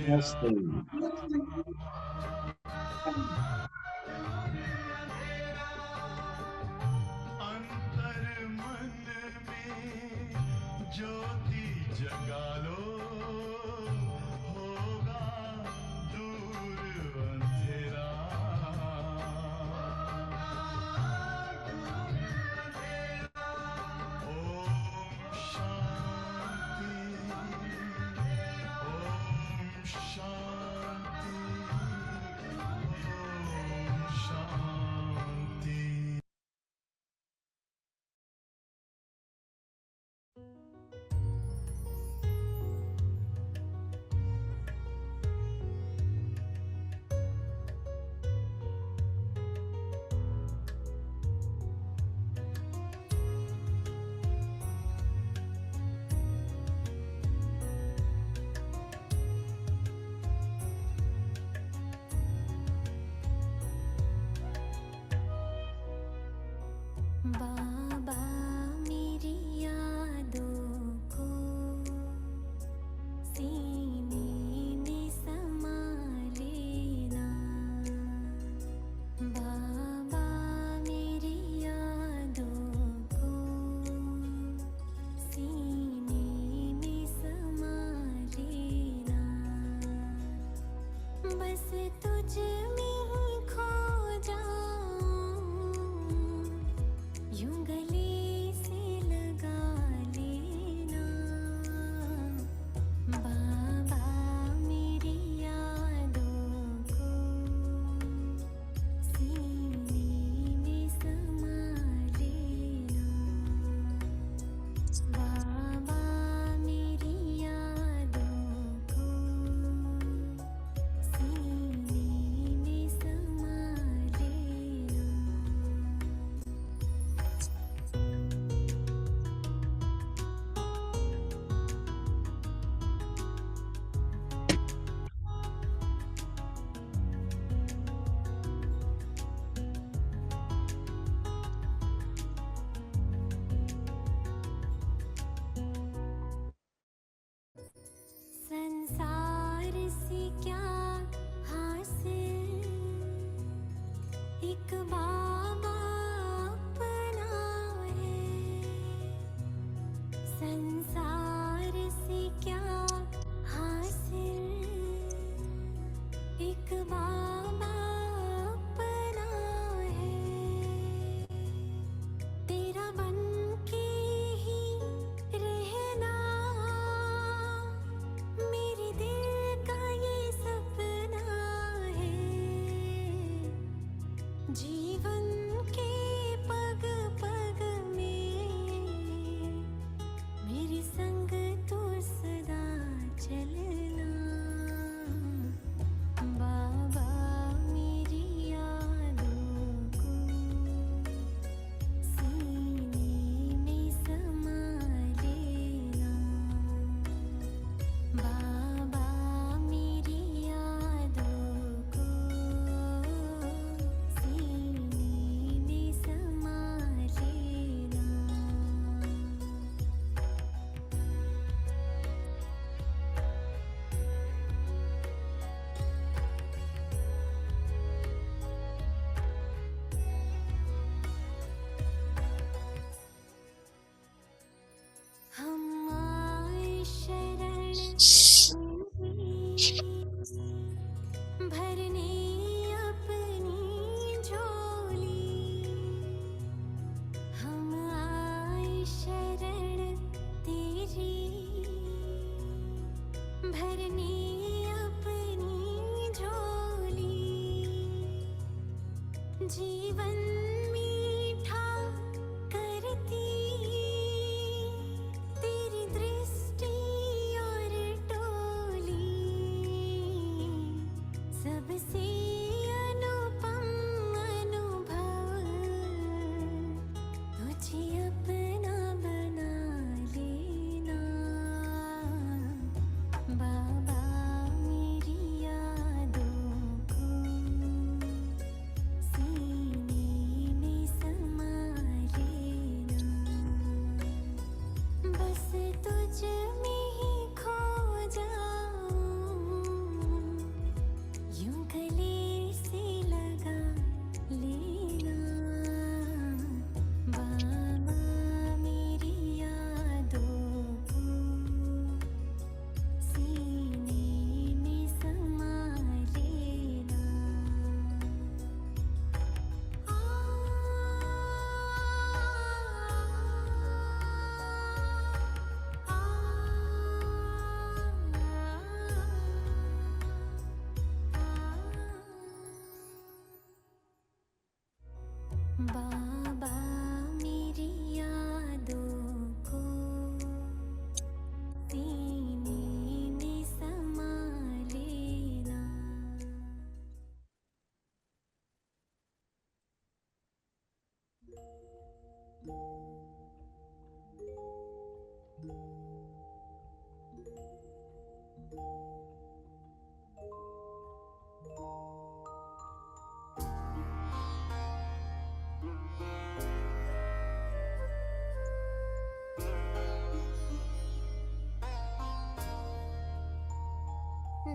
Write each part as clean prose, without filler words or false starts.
नमस्ते। अंतर मन में ज्योति जगा लो, होगा दूर अंधेरा। ओम शांति, ओम शांति, ओम शांति। बाबा मेरी यादों को सीने में समा लेना। बाबा मेरी यादों को सीने में समा लेना। बस तुझ में ही खो जाऊं, यूं गले से लगा लेना। बाबा मेरी यादों को सीने में समा लेना। बाबा मेरी यादों को सीने में समा लेना। संसार से क्या हासिल, एक बाबा अपना है। संसार से क्या हासिल, एक बाबा अपना है। तेरा बन के ही रहना मेरे दिल का ये सपना है। जीवन के पग पग में मेरे संग तू सदा चलना। बाबा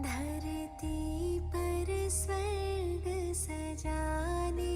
धरती पर स्वर्ग सजाने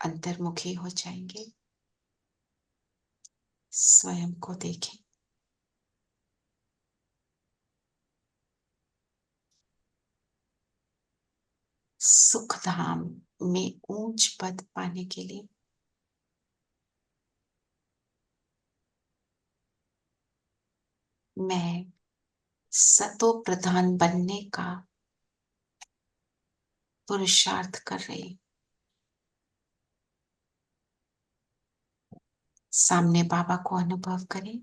अंतर्मुखी हो जाएंगे। स्वयं को देखें। सुखधाम में ऊंच पद पाने के लिए मैं सतो प्रधान बनने का पुरुषार्थ कर रही हूं। सामने बाबा को अनुभव करें।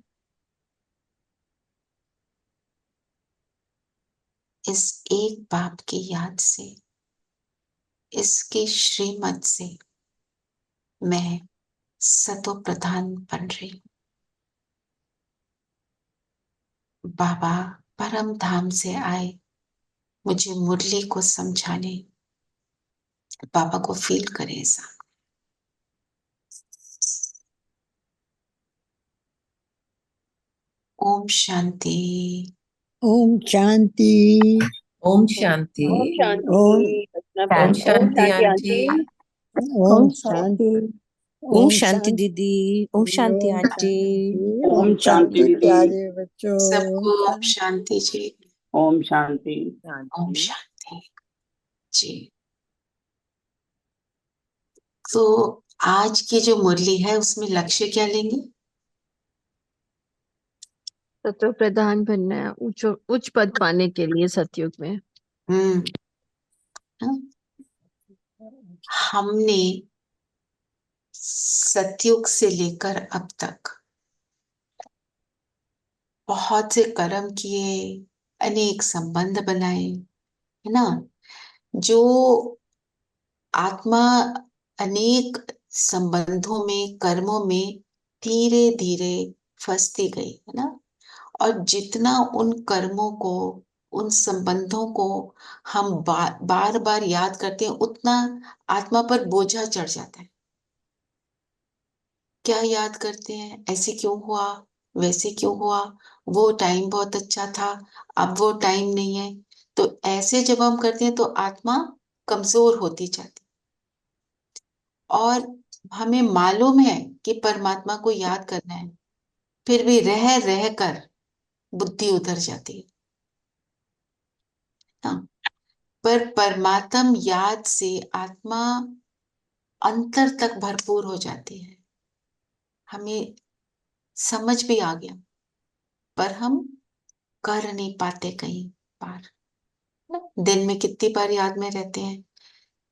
इस एक बाप की याद से, इसके श्रीमत से मैं सतो प्रधान बन रही हूं। बाबा परम धाम से आए मुझे मुरली को समझाने। बाबा को फील करें ऐसा। ओम शांति। ओम शांति। ओम शांति। ओम शांति। ओम ओम शांति आंटी। ओम शांति। ओम शांति दीदी। ओम शांति आंटी। ओम शांति प्यारे बच्चों। सबको ओम शांति जी। ओम शांति। ओम शांति जी। तो आज की जो मुरली है उसमें लक्ष्य क्या लेंगे? सतो प्रधान बनना है, उच्च पद पाने के लिए सतयुग में। हाँ? हमने सतयुग से लेकर अब तक बहुत से कर्म किए, अनेक संबंध बनाए, है ना? जो आत्मा अनेक संबंधों में, कर्मों में धीरे धीरे फंसती गई, है ना? और जितना उन कर्मों को, उन संबंधों को हम बार बार याद करते हैं, उतना आत्मा पर बोझा चढ़ जाता है। क्या याद करते हैं? ऐसे क्यों हुआ, वैसे क्यों हुआ, वो टाइम बहुत अच्छा था, अब वो टाइम नहीं है। तो ऐसे जब हम करते हैं तो आत्मा कमजोर होती जाती। और हमें मालूम है कि परमात्मा को याद करना है, फिर भी रह रह कर बुद्धि उधर जाती है। हाँ, पर परमात्म याद से आत्मा अंतर तक भरपूर हो जाती है। हमें समझ भी आ गया, पर हम कर नहीं पाते कहीं बार। दिन में कितनी बार याद में रहते हैं,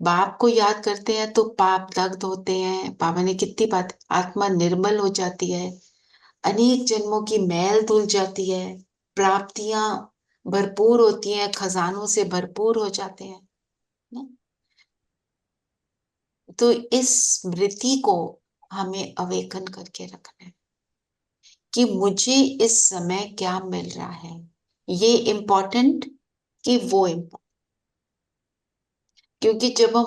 बाप को याद करते हैं तो पाप दग्ध होते हैं। बाबा ने कितनी बात, आत्मा निर्मल हो जाती है, अनेक जन्मों की मैल धुल जाती है, प्राप्तियां भरपूर होती हैं, खजानों से भरपूर हो जाते हैं ना? तो इस स्मृति को हमें अवेकन करके रखना है कि मुझे इस समय क्या मिल रहा है, ये इम्पोर्टेंट कि वो इम्पोर्टेंट। क्योंकि जब हम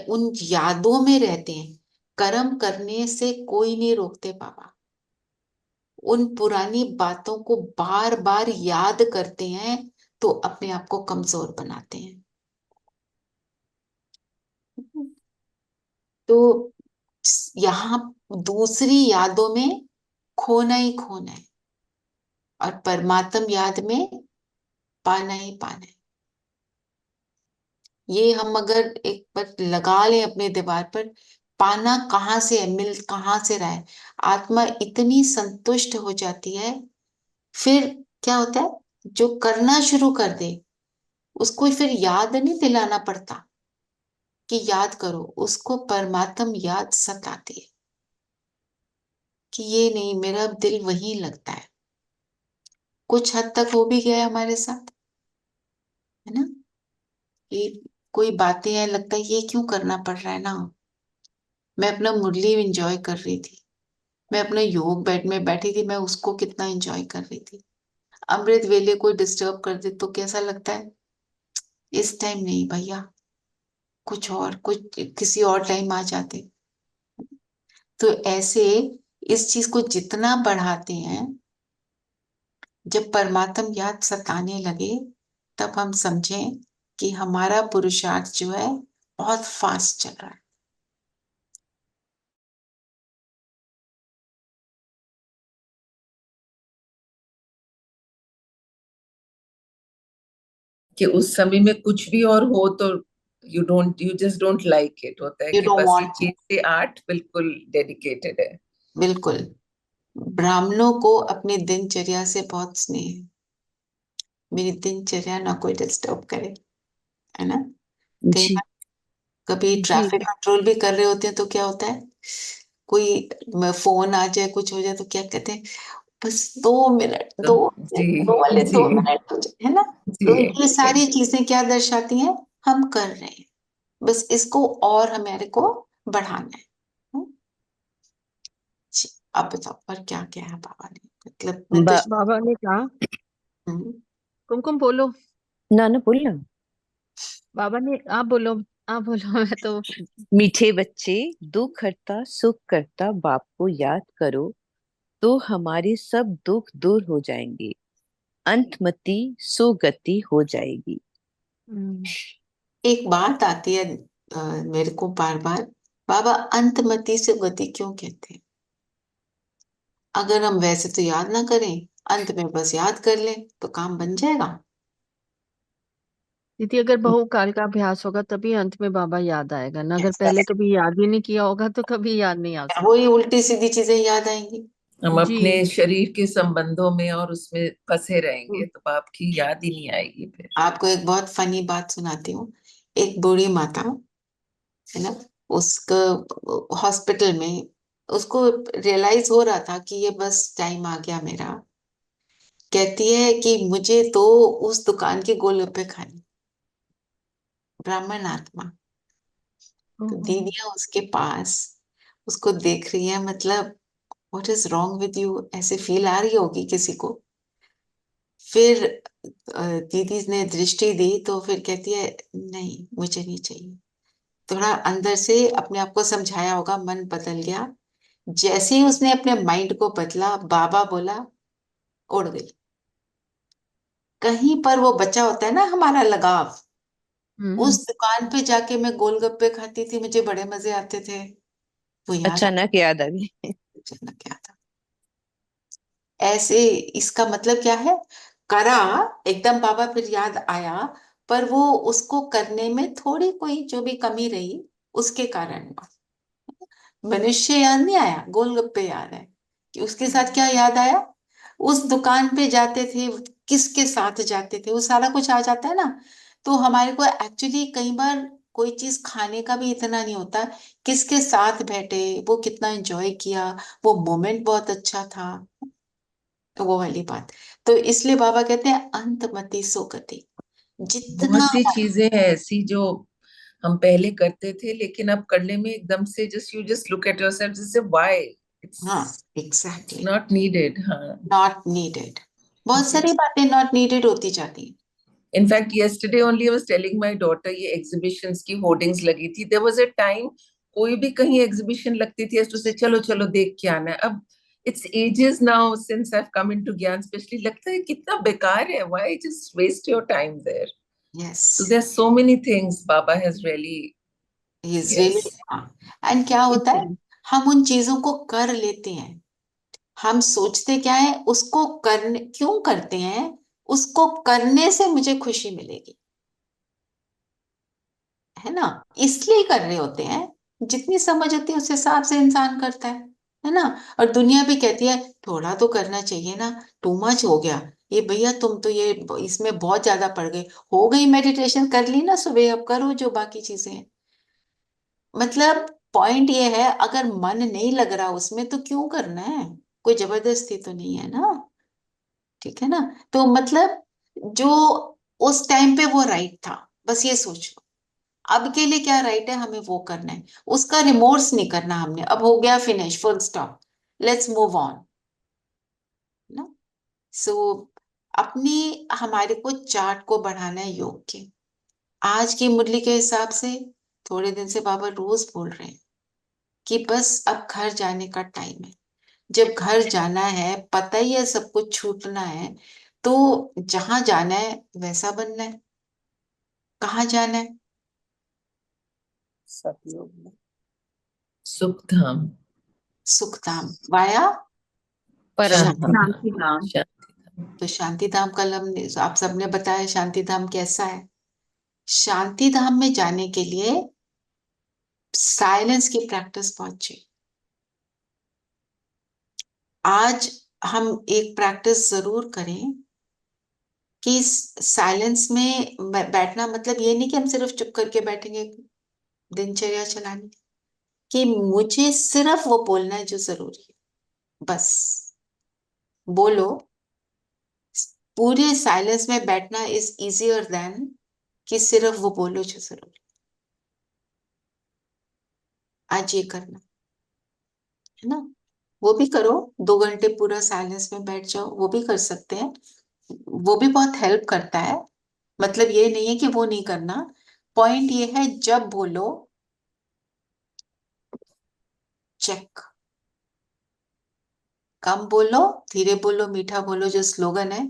उन यादों में रहते हैं, कर्म करने से कोई नहीं रोकते बाबा। उन पुरानी बातों को बार बार याद करते हैं तो अपने आप को कमजोर बनाते हैं। तो यहाँ दूसरी यादों में खोना ही खोना है, और परमात्म याद में पाना ही पाना है। ये हम अगर एक बार लगा लें अपने दीवार पर, पाना कहाँ से है, मिल कहाँ से रहा है, आत्मा इतनी संतुष्ट हो जाती है। फिर क्या होता है, जो करना शुरू कर दे उसको फिर याद नहीं दिलाना पड़ता कि याद करो, उसको परमात्म याद सताती है कि ये नहीं, मेरा दिल वहीं लगता है। कुछ हद तक हो भी गया है हमारे साथ, है ना? ये कोई बातें हैं, लगता है ये क्यों करना पड़ रहा है ना। मैं अपना मुरली एंजॉय कर रही थी, मैं अपने योग बेड में बैठी थी, मैं उसको कितना एंजॉय कर रही थी। अमृत वेले कोई डिस्टर्ब कर दे तो कैसा लगता है, इस टाइम नहीं भैया, कुछ किसी और टाइम आ जाते। तो ऐसे इस चीज को जितना बढ़ाते हैं, जब परमात्म याद सताने लगे तब हम समझें कि हमारा पुरुषार्थ जो है बहुत फास्ट चल रहा है। कि उस समय में कुछ भी और हो तो you just don't like it, होता है यू कि डोंट बस ये वांट। 6 से 8 बिल्कुल डेडिकेटेड है। बिल्कुल। ब्राह्मणों को अपनी दिनचर्या से बहुत स्नेह है, मेरी दिनचर्या ना कोई डिस्टर्ब करे, है ना? कई जी बार कभी जी ट्रैफिक कंट्रोल भी कर रहे होते हैं तो क्या होता है, कोई फोन आ जाए, कुछ हो जाए तो क्या कहते हैं, बस 2 मिनट, तो दो जी दो वाले जी 2 मिनट हो जाए, है ना? जी तो ये सारी चीजें क्या दर्शाती हैं, हम कर रहे हैं, बस इसको और हमारे को बढ़ाना है। हम्म, जी, आप बताओ पर क्या क्या है बाबा ने, मतलब मैं तो बाबा ने कहा, हम्म, कुमकुम बोलो। ना ना बोल ना। बाबा ने, आप बोलो मैं तो। मीठे बच्चे, दुख हरता सुख करता बाप को याद करो, तो हमारे सब दुख दूर हो जाएंगे, अंतमति सुगति हो जाएगी। हम्म, एक बात आती है मेरे को बार बार, बाबा अंतमति से गति क्यों कहते हैं? अगर हम वैसे तो याद ना करें, अंत में बस याद कर लें तो काम बन जाएगा। दीदी अगर बहुकाल का अभ्यास होगा तभी अंत में बाबा याद आएगा ना, अगर ऐसा पहले है, कभी याद ही नहीं किया होगा तो कभी याद नहीं आ वही सकता। उल्टी सीधी चीजें याद आएंगी। हम जी। अपने शरीर के संबंधों में और उसमें फंसे रहेंगे हम्म, तो बाप की याद ही नहीं आएगी फिर। आपको एक बहुत फनी बात सुनाती हूँ। एक बूढ़ी माता, है ना, उसको हॉस्पिटल में, उसको रियलाइज हो रहा था कि ये बस टाइम आ गया मेरा। कहती है कि मुझे तो उस दुकान के गोलगप्पे खाने, ब्राह्मण आत्मा। तो हम्म, दीदियां उसके पास उसको देख रही है, मतलब what is wrong with you, ऐसे फील आ रही होगी किसी को। फिर दीदी ने दृष्टि दी तो फिर कहती है नहीं मुझे नहीं चाहिए। थोड़ा अंदर से अपने आप को समझाया होगा, मन बदल गया। जैसे ही उसने अपने माइंड को बदला, बाबा बोला, उड़ गई। कहीं पर वो बचा होता है ना हमारा लगाव, हम्म, उस दुकान पे जाके मैं गोलगप्पे खाती थी, मुझे बड़े मजे आते थे। वो याद अचानक याद आ गई। अचानक क्या था ऐसे। इसका मतलब क्या है? करा एकदम बाबा, फिर याद आया, पर वो उसको करने में थोड़ी कोई जो भी कमी रही उसके कारण हुआ। मनुष्य याद नहीं आया, गोलगप्पे याद है कि उसके साथ क्या याद आया। उस दुकान पे जाते थे, किसके साथ जाते थे, वो सारा कुछ आ जाता है ना। तो हमारे को एक्चुअली कई बार कोई चीज खाने का भी इतना नहीं होता, किसके साथ बैठे, वो कितना एंजॉय किया, वो मोमेंट बहुत अच्छा था। तो वो वाली बात। तो इसलिए बाबा कहते हैं अंतमति सो गति। जितना बहुत सी चीजें हैं ऐसी जो हम पहले करते थे, लेकिन अब करने में एकदम से just you just look at yourself, जैसे व्हाई हाँ, इट्स एग्जैक्टली, नॉट नीडेड। हाँ, नॉट नीडेड। बहुत सारी बातें नॉट नीडेड होती जाती हैं। In fact yesterday only I was telling my daughter, ये exhibitions की होर्डिंग्स लगी थी, there was a time कोई भी कहीं एग्जीबिशन लगती थी to say चलो चलो देख के आना है। अब it's ages now since I've come into ज्ञान, especially लगता है कितना बेकार है, why just waste your time there? Yes, So there's so many things Baba has really, he is yes, really. हाँ, एंड क्या होता है, हम उन चीजों को कर लेते हैं। हम सोचते क्या है, उसको करने क्यों करते हैं, उसको करने से मुझे खुशी मिलेगी, है ना, इसलिए कर रहे होते हैं। जितनी समझ होती है उस हिसाब से इंसान करता है ना। और दुनिया भी कहती है थोड़ा तो करना चाहिए ना, टू मच हो गया ये भैया, तुम तो ये इसमें बहुत ज्यादा पड़ गए। हो गई मेडिटेशन कर ली ना सुबह, अब करो जो बाकी चीजें हैं। मतलब पॉइंट ये है, अगर मन नहीं लग रहा उसमें तो क्यों करना है, कोई जबरदस्ती तो नहीं है ना। ठीक है ना। तो मतलब जो उस टाइम पे वो राइट था, बस ये सोच लो। अब के लिए क्या राइट है, हमें वो करना है। उसका रिमोर्स नहीं करना हमने, अब हो गया finish, full stop, let's move on ना। सो अपनी हमारे को चार्ट को बढ़ाना है योग के। आज की मुरली के हिसाब से थोड़े दिन से बाबा रोज बोल रहे हैं कि बस अब घर जाने का टाइम है। जब घर जाना है, पता ही है सब कुछ छूटना है, तो जहां जाना है वैसा बनना है। कहाँ जाना है? सतयुग में। सुख धाम, सुखधाम वाया परम शांति शांति। शांति धाम, धाम। शांति धाम। तो शांति धाम का आप सबने बताया शांति धाम कैसा है। शांति धाम में जाने के लिए साइलेंस की प्रैक्टिस बहुत चाहिए। आज हम एक प्रैक्टिस जरूर करें कि साइलेंस में बैठना मतलब ये नहीं कि हम सिर्फ चुप करके बैठेंगे दिनचर्या चलाने, कि मुझे सिर्फ वो बोलना है जो जरूरी है, बस बोलो। पूरे साइलेंस में बैठना इज इजियर देन कि सिर्फ वो बोलो जो जरूरी है। आज ये करना है ना। वो भी करो, 2 घंटे पूरा साइलेंस में बैठ जाओ, वो भी कर सकते हैं। वो भी बहुत हेल्प करता है। मतलब ये नहीं है कि वो नहीं करना। पॉइंट ये है, जब बोलो चेक, कम बोलो, धीरे बोलो, मीठा बोलो, जो स्लोगन है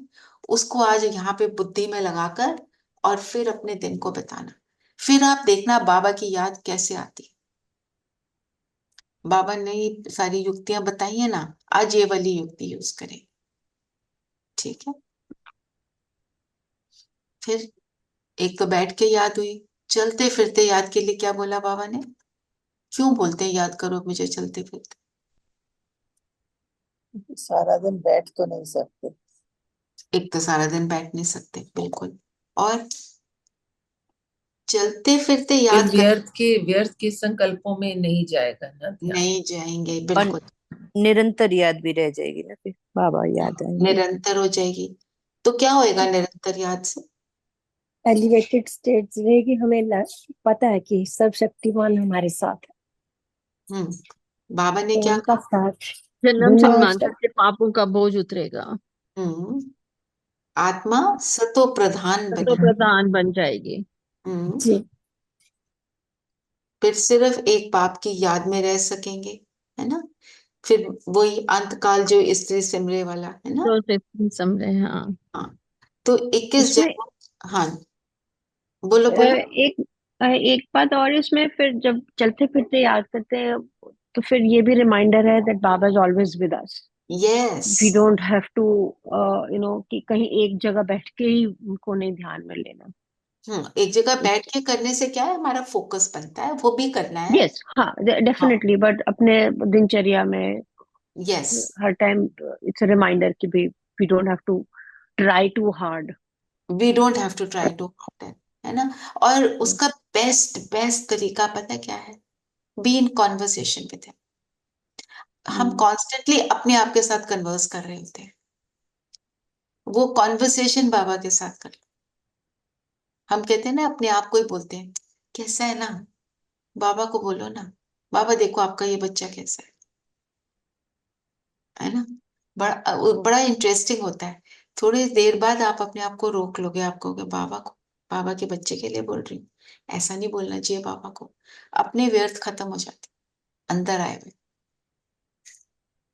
उसको आज यहाँ पे बुद्धि में लगाकर और फिर अपने दिन को बताना। फिर आप देखना बाबा की याद कैसे आती है। बाबा ने ये सारी युक्तियां बताई है ना, आज ये वाली युक्ति यूज करें। ठीक है। फिर एक तो बैठ के याद हुई, चलते फिरते याद के लिए क्या बोला बाबा ने? क्यों बोलते हैं याद करो मुझे चलते फिरते? सारा दिन बैठ तो नहीं सकते। एक तो सारा दिन बैठ नहीं सकते, बिल्कुल। और चलते फिरते फिर याद कर व्यर्थ के संकल्पों में नहीं जाएगा ना ध्यान। नहीं जाएंगे, और बिल्कुल। निरंतर याद भी रह जाएगी ना, फिर बाबा याद आएंगे। निरंतर हो जाएगी। तो क्या होएगा निरंतर याद से? एलिवेटेड स्टेट्स रहेगी, हमें पता है कि सर्वशक्तिमान हमारे साथ है, बाबा ने तो क्या उनका कहा? साथ जन्म दुनिया और जन्मांतर सब। के पापों का बोझ उतरेगा, हम्म आत्मा सतो प्रधान तो बने। प्रधान बन जाएगी। हम्म जी। फिर सिर्फ एक बाप की याद में रह सकेंगे, है ना। फिर वही अंतकाल जो स्त्री सिमरे वाला है ना। तो से समझे, हाँ। हाँ, तो 21 इसमें जन्म। हाँ, बोलो बोलो। एक एक बात और, इसमें फिर जब चलते फिरते याद करते हैं तो फिर ये भी रिमाइंडर है that Baba is always with us. Yes, we don't have to कि कहीं एक जगह बैठ के ही उनको नहीं ध्यान में लेना. एक जगह बैठ के करने से क्या है, हमारा फोकस बनता है, वो भी करना है। यस, हाँ, हाँ, डेफिनेटली, बट अपने दिनचर्या में यस, हर टाइम इट्स अ रिमाइंडर कि भाई we don't have to try too hard. We don't have to try to है ना। और उसका बेस्ट बेस्ट तरीका पता है क्या है? Be in conversation with him. हम कॉन्स्टेंटली अपने आप के साथ कन्वर्स कर रहे होते हैं, वो कॉन्वर्सेशन बाबा के साथ कर लो। हम कहते हैं ना, अपने आप को ही बोलते हैं, कैसा है ना, बाबा को बोलो ना, बाबा देखो आपका ये बच्चा कैसा है ना। बड़ा इंटरेस्टिंग होता है। थोड़ी देर बाद आप अपने आप को रोक लोगे, आप कहोगे बाबा को, बाबा के बच्चे के लिए बोल रही हूँ, ऐसा नहीं बोलना चाहिए बाबा को। अपने व्यर्थ खत्म हो जाते अंदर आए हुए।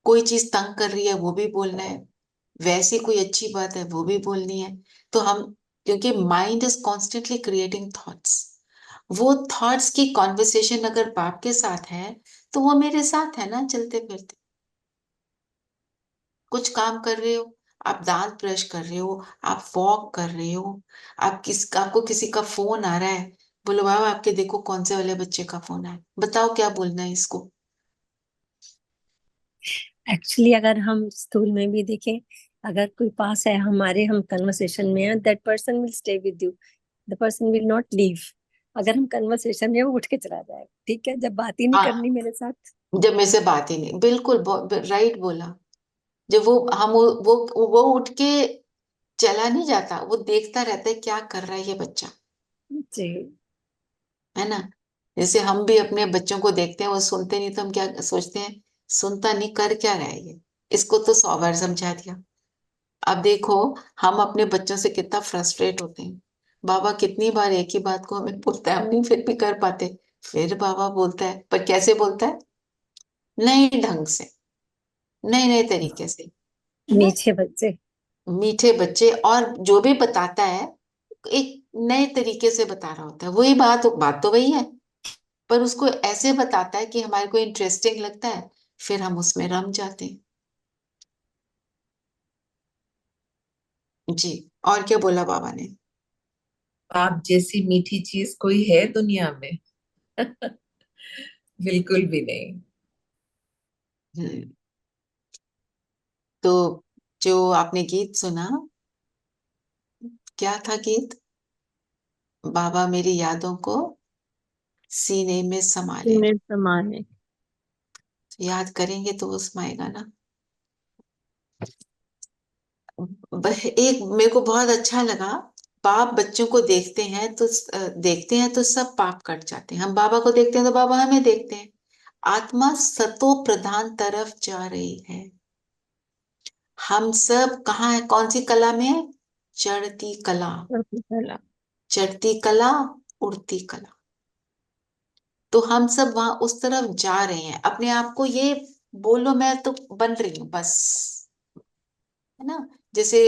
कोई चीज तंग कर रही है वो भी बोलना है, वैसी कोई अच्छी बात है वो भी बोलनी है। तो हम, क्योंकि mind is constantly creating thoughts, वो थॉट्स की कॉन्वर्सेशन अगर बाप के साथ है तो वो मेरे साथ है ना, चलते फिरते। कुछ काम कर रहे हो, आप दांत ब्रश कर रहे हो, आप वॉक कर रहे हो, आपको किसी का फोन आ रहा है, बोलो बाबा आपके देखो कौन से वाले बच्चे का फोन आया, बताओ क्या बोलना है इसको। एक्चुअली अगर हम स्कूल में भी देखें, अगर कोई पास है हमारे, हम कन्वर्सेशन में है, that person will stay with you, the person will not leave. अगर हम कन्वर्सेशन में, वो उठ के चला जाएगा, ठीक है, जब बात ही नहीं हाँ, करनी मेरे साथ. जब मेरे से बात ही नहीं, बिल्कुल राइट बोला। जब वो उठ के चला नहीं जाता, वो देखता रहता है क्या कर रहा है ये बच्चा, जी. है ना। जैसे हम भी अपने बच्चों को देखते हैं, वो सुनते नहीं तो हम क्या सोचते हैं, सुनता नहीं, कर क्या रहा है ये, इसको तो 100 बार समझा दिया। अब देखो, हम अपने बच्चों से कितना फ्रस्ट्रेट होते हैं। बाबा कितनी बार एक ही बात को हमें बोलता है, हम नहीं फिर भी कर पाते, फिर बाबा बोलता है, पर कैसे बोलता है, नए ढंग से, नए नए तरीके से, है ना। मीठे बच्चे. मीठे बच्चे, और जो भी बताता है एक नए तरीके से बता रहा होता है, वही बात बात तो वही है, पर उसको ऐसे बताता है कि हमारे को इंटरेस्टिंग लगता है, फिर हम उसमें रम जाते हैं। जी, और क्या बोला बाबा ने? आप जैसी मीठी चीज कोई है दुनिया में? बिल्कुल भी नहीं। हम्म, तो जो आपने गीत सुना, क्या था गीत? बाबा मेरी यादों को सीने में समा ले। में समाने. याद करेंगे तो वो समाएगा ना। एक मेरे को बहुत अच्छा लगा, बाप बच्चों को देखते हैं तो सब पाप कट जाते हैं। हम बाबा को देखते हैं तो बाबा हमें देखते हैं। आत्मा सतो प्रधान तरफ जा रही है। हम सब कहाँ है, कौन सी कला में है? चढ़ती कला। पहला. चढ़ती कला, उड़ती कला। तो हम सब वहां उस तरफ जा रहे हैं। अपने आप को ये बोलो, मैं तो बन रही हूँ बस, है ना। जैसे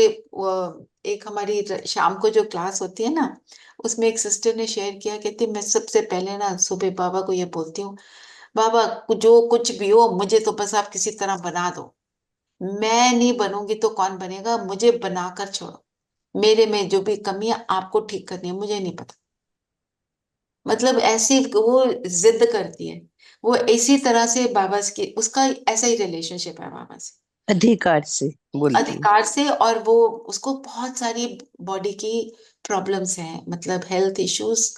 एक हमारी शाम को जो क्लास होती है ना, उसमें एक सिस्टर ने शेयर किया, कहती मैं सबसे पहले ना सुबह बाबा को ये बोलती हूँ, बाबा जो कुछ भी हो मुझे तो बस आप किसी तरह बना दो, मैं नहीं बनूंगी तो कौन बनेगा, मुझे बनाकर छोड़ो, मेरे में जो भी कमी है आपको ठीक करनी है, मुझे नहीं पता। मतलब ऐसी वो जिद करती है, वो इसी तरह से बाबा की, उसका ऐसा ही रिलेशनशिप है बाबा से, अधिकार से बोलती है। अधिकार से। और वो, उसको बहुत सारी बॉडी की प्रॉब्लम्स हैं, मतलब हेल्थ इश्यूज,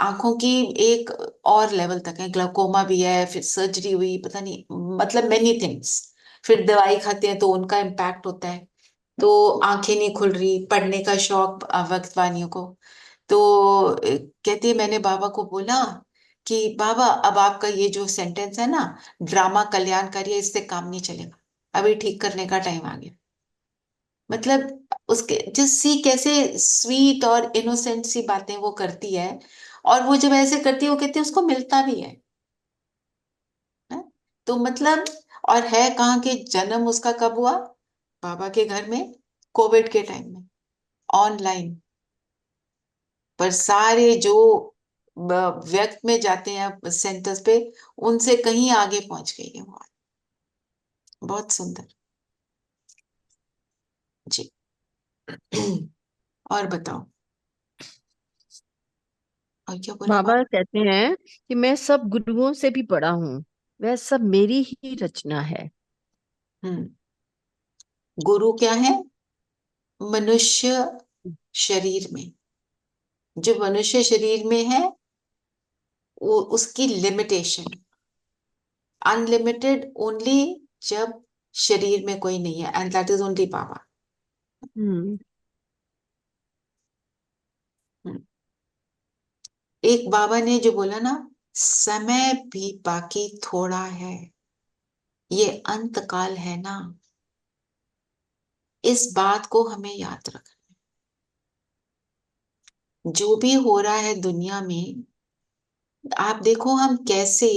आंखों की एक और लेवल तक है, ग्लाउकोमा भी है, फिर सर्जरी हुई, पता नहीं, मतलब मेनी थिंग्स। फिर दवाई खाते हैं तो उनका इम्पैक्ट होता है, तो आंखें नहीं खुल रही, पढ़ने का शौक वक्त वानियों को। तो कहती है, मैंने बाबा को बोला कि बाबा अब आपका ये जो सेंटेंस है ना, ड्रामा कल्याणकारी है, इससे काम नहीं चलेगा, अभी ठीक करने का टाइम आ गया। मतलब उसके जस्ट सी कैसे स्वीट और इनोसेंट सी बातें वो करती है, और वो जब ऐसे करती है वो कहती है उसको मिलता भी है? तो मतलब, और है कहाँ के, जन्म उसका कब हुआ? बाबा के घर में, कोविड के टाइम में, ऑनलाइन। पर सारे जो व्यक्त में जाते हैं सेंटर्स पे, उनसे कहीं आगे पहुंच गई है वो। बहुत सुंदर। जी। और बताओ, और क्या बोला बाबा बाबा? कहते हैं कि मैं सब गुरुओं से भी बड़ा हूँ, वह सब मेरी ही रचना है। हम्म। गुरु क्या है? मनुष्य शरीर में, जो मनुष्य शरीर में है वो उसकी लिमिटेशन, अनलिमिटेड ओनली जब शरीर में कोई नहीं है, एंड दैट इज ओनली बाबा। हम्म। हम्म। एक बाबा ने जो बोला ना, समय भी बाकी थोड़ा है, ये अंत काल है ना, इस बात को हमें याद रखना। जो भी हो रहा है दुनिया में, आप देखो हम कैसे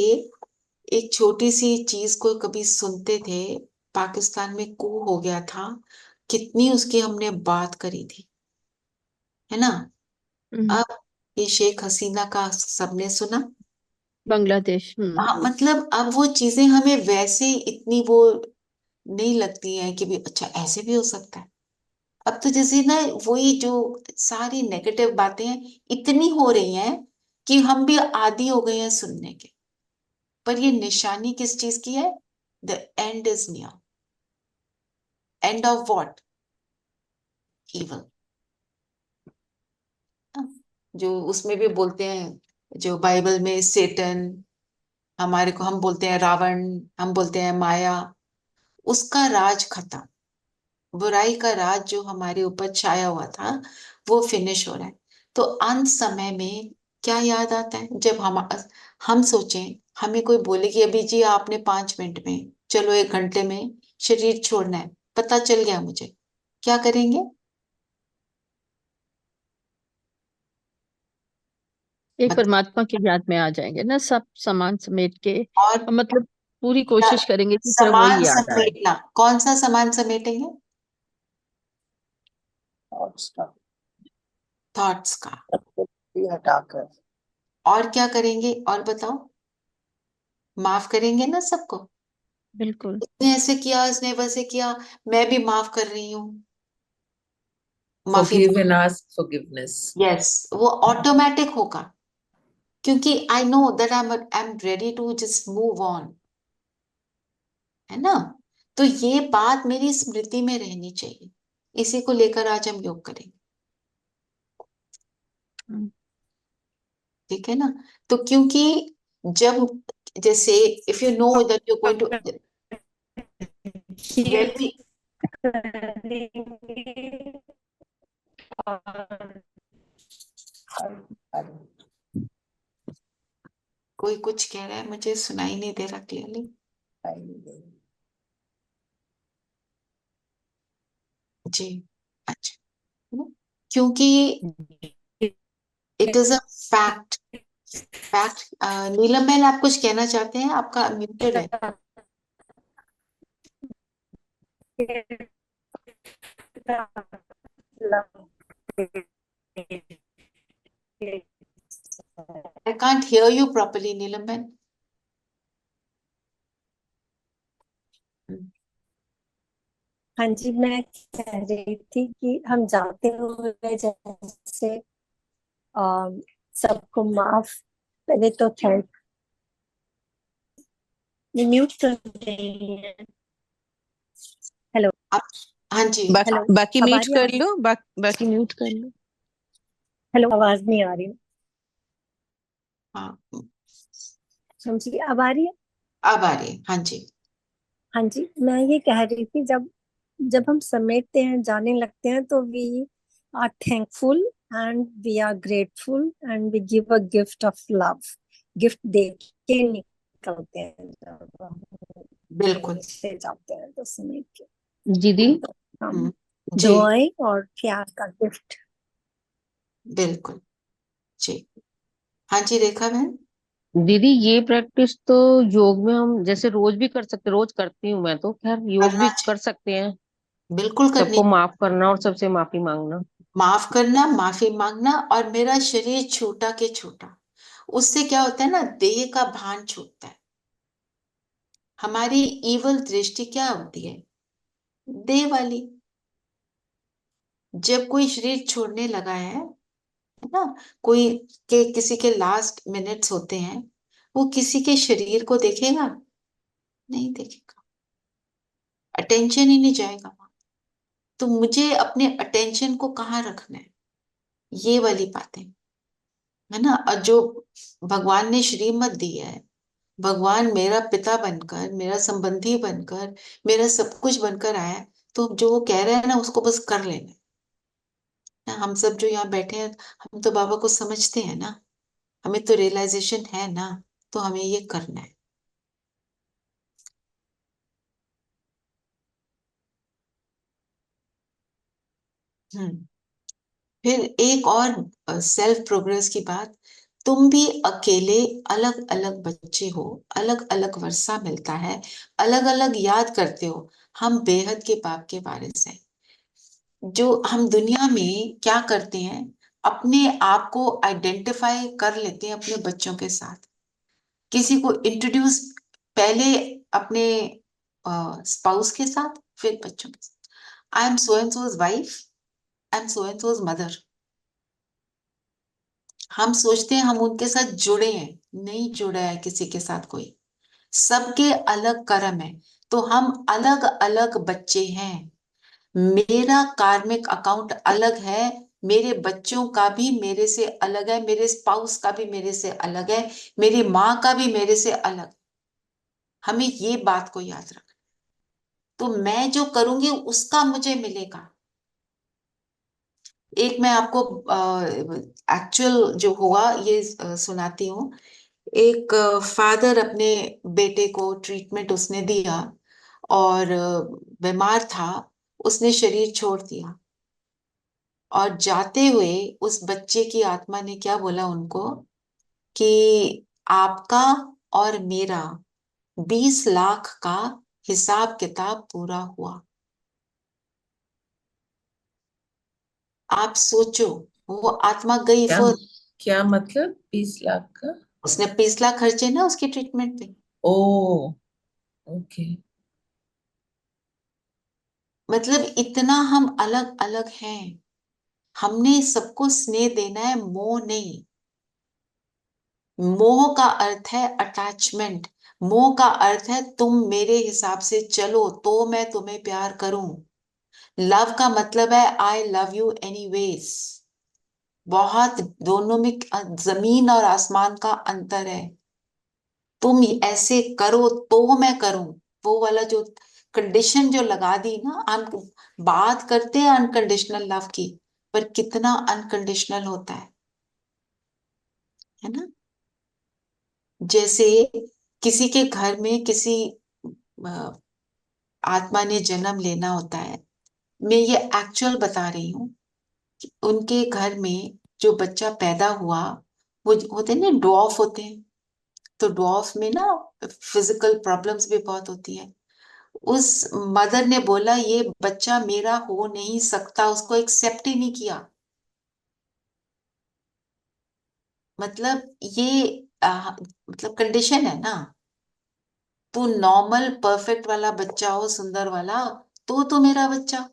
एक छोटी सी चीज को कभी सुनते थे, पाकिस्तान में कू हो गया था, कितनी उसकी हमने बात करी थी, है ना? हम्म। अब ये शेख हसीना का सबने सुना। बांग्लादेश। हाँ, मतलब अब वो चीजें हमें वैसे इतनी वो नहीं लगती हैं कि भी अच्छा ऐसे भी हो सकता है। अब तो जैसे ना, वही जो सारी नेगेटिव बातें हैं इतनी हो रही हैं कि हम भी आदी हो गए हैं सुनने के। पर ये निशानी किस चीज की है? The end is near. End of what? Evil. जो उसमें भी बोलते हैं, जो बाइबल में सेटन, हमारे को हम बोलते हैं रावण, हम बोलते हैं माया, उसका राज खत्म। बुराई का राज जो हमारे ऊपर छाया हुआ था वो फिनिश हो रहा है। तो अंत समय में क्या याद आता है? जब हम सोचें, हमें कोई बोले कि अभी जी आपने 5 मिनट में, चलो 1 घंटे में शरीर छोड़ना है, पता चल गया मुझे, क्या करेंगे? एक बताओ। परमात्मा की याद में आ जाएंगे ना, सब सामान समेट के। और मतलब पूरी क्या? कोशिश करेंगे कि सिर्फ सामान वही याद आए। समेटना, कौन सा सामान समेटेंगे? और उसका थॉट्स का। सबको भी हटाकर। और क्या करेंगे? और बताओ। माफ करेंगे ना सबको। बिल्कुल। उसने ऐसे किया, उसने वैसे किया, मैं भी माफ कर रही हूँ। माफी। Forgive and ask forgiveness. Yes, वो ऑटोमेटिक होगा, क्योंकि I know that I am ready to just move on, है ना? तो ये बात मेरी स्मृति में रहनी चाहिए। इसी को लेकर आज हम योग करेंगे। हम्म। ठीक है ना? तो क्योंकि जब, जैसे if you know that you going to, ये वेन वी, करेंगे और अरे, कोई कुछ कह रहा है, मुझे सुनाई नहीं दे रहा क्लियरली। आएंगे। जी। अच्छा। क्योंकि it is a fact. Fact. Neelam बहन, आप कुछ कहना चाहते हैं? आपका म्यूटेड है। I can't hear you properly Neelam बहन। हाँ जी, मैं कह रही थी कि हम जाते हुए जैसे आ, सबको माफ, पहले तो थैंक, ये म्यूट कर रही है। हेलो। आप, हाँ जी। हेलो। बाकी अब आ म्यूट रही है कर आवाज? लो, बाकी म्यूट कर लो। हेलो, आवाज नहीं आ रही। हाँ, हाँ जी, अब आ रही है। अब आ रही है, हाँ जी। हाँ जी, मैं ये कह रही थी, जब जब हम समेटते हैं, जाने लगते हैं, तो we are thankful and we are grateful and we give a gift of love. Gift दे के निकलते हैं, जब हम बिल्कुल। से जाते हैं तो समेट के दीदी, हम जी। दुआएं और प्यार का गिफ्ट। बिल्कुल। जी। हाँ जी, रेखा बहन। दीदी ये प्रैक्टिस तो योग में हम जैसे रोज भी कर सकते, रोज करती हूँ मैं तो, खैर योग करना भी कर चाहिए, सकते हैं। बिल्कुल करनी। सबको माफ करना और सबसे माफी मांगना। माफ करना, माफी मांगना, और मेरा शरीर छोटा के छोटा, उससे क्या होता है ना, देह का भान छूटता है। हमारी इवल दृष्टि क्या होती है, देह वाली। जब कोई शरीर छोड़ने लगा है ना, कोई के किसी के लास्ट मिनट्स होते हैं, वो किसी के शरीर को देखेगा, नहीं देखेगा, अटेंशन ही नहीं जाएगा वहां। तो मुझे अपने अटेंशन को कहाँ रखना है, ये वाली बातें, है ना। और जो भगवान ने श्रीमत दी है, भगवान मेरा पिता बनकर, मेरा संबंधी बनकर, मेरा सब कुछ बनकर आया है, तो जो वो कह रहे हैं ना उसको बस कर लेना है ना। हम सब जो यहाँ बैठे हैं, हम तो बाबा को समझते हैं ना, हमें तो रियलाइजेशन है ना, तो हमें ये करना है। हम्म। फिर एक और सेल्फ प्रोग्रेस की बात, तुम भी अकेले अलग अलग बच्चे हो, अलग अलग वर्षा मिलता है, अलग अलग याद करते हो हम बेहद के बाप के बारे से। जो हम दुनिया में क्या करते हैं, अपने आप को आइडेंटिफाई कर लेते हैं अपने बच्चों के साथ, किसी को इंट्रोड्यूस, पहले अपने स्पाउस के साथ, फिर बच्चों के साथ। I am so and shows wife, I am so and shows mother. हम सोचते हैं हम उनके साथ जुड़े हैं, नहीं जुड़ा है किसी के साथ कोई। सबके अलग कर्म है, तो हम अलग अलग बच्चे हैं। मेरा कार्मिक अकाउंट अलग है, मेरे बच्चों का भी मेरे से अलग है, मेरे स्पाउस का भी मेरे से अलग है, मेरी माँ का भी मेरे से अलग। हमें ये बात को याद रखना। तो मैं जो करूंगी उसका मुझे मिलेगा। एक मैं आपको एक्चुअल जो हुआ ये सुनाती हूँ। एक फादर अपने बेटे को ट्रीटमेंट उसने दिया, और बीमार था, उसने शरीर छोड़ दिया। और जाते हुए उस बच्चे की आत्मा ने क्या बोला उनको, कि आपका और मेरा 20 लाख का हिसाब किताब पूरा हुआ। आप सोचो, वो आत्मा गई क्या फिर। क्या मतलब 20 लाख का? उसने 20 लाख खर्चे ना उसकी ट्रीटमेंट पे। ओ, ओके। मतलब इतना हम अलग अलग हैं। हमने सबको स्नेह देना है, मोह नहीं। मोह का अर्थ है अटैचमेंट। मोह का अर्थ है तुम मेरे हिसाब से चलो तो मैं तुम्हें प्यार करूं। लव का मतलब है आई लव यू एनीवेज। बहुत, दोनों में जमीन और आसमान का अंतर है। तुम ऐसे करो तो मैं करूं, वो वाला जो कंडीशन जो लगा दी ना। हम बात करते हैं अनकंडीशनल लव की, पर कितना अनकंडीशनल होता है ना। जैसे किसी के घर में किसी अ, आत्मा ने जन्म लेना होता है। मैं ये एक्चुअल बता रही हूँ। उनके घर में जो बच्चा पैदा हुआ, वो होते हैं ना, डॉफ होते हैं। तो डॉफ में ना फिजिकल प्रॉब्लम्स भी बहुत होती है। उस मदर ने बोला ये बच्चा मेरा हो नहीं सकता, उसको एक्सेप्ट ही नहीं किया। मतलब ये मतलब कंडीशन है ना। तू नॉर्मल परफेक्ट वाला बच्चा हो, सुंदर वाला, तो मेरा बच्चा।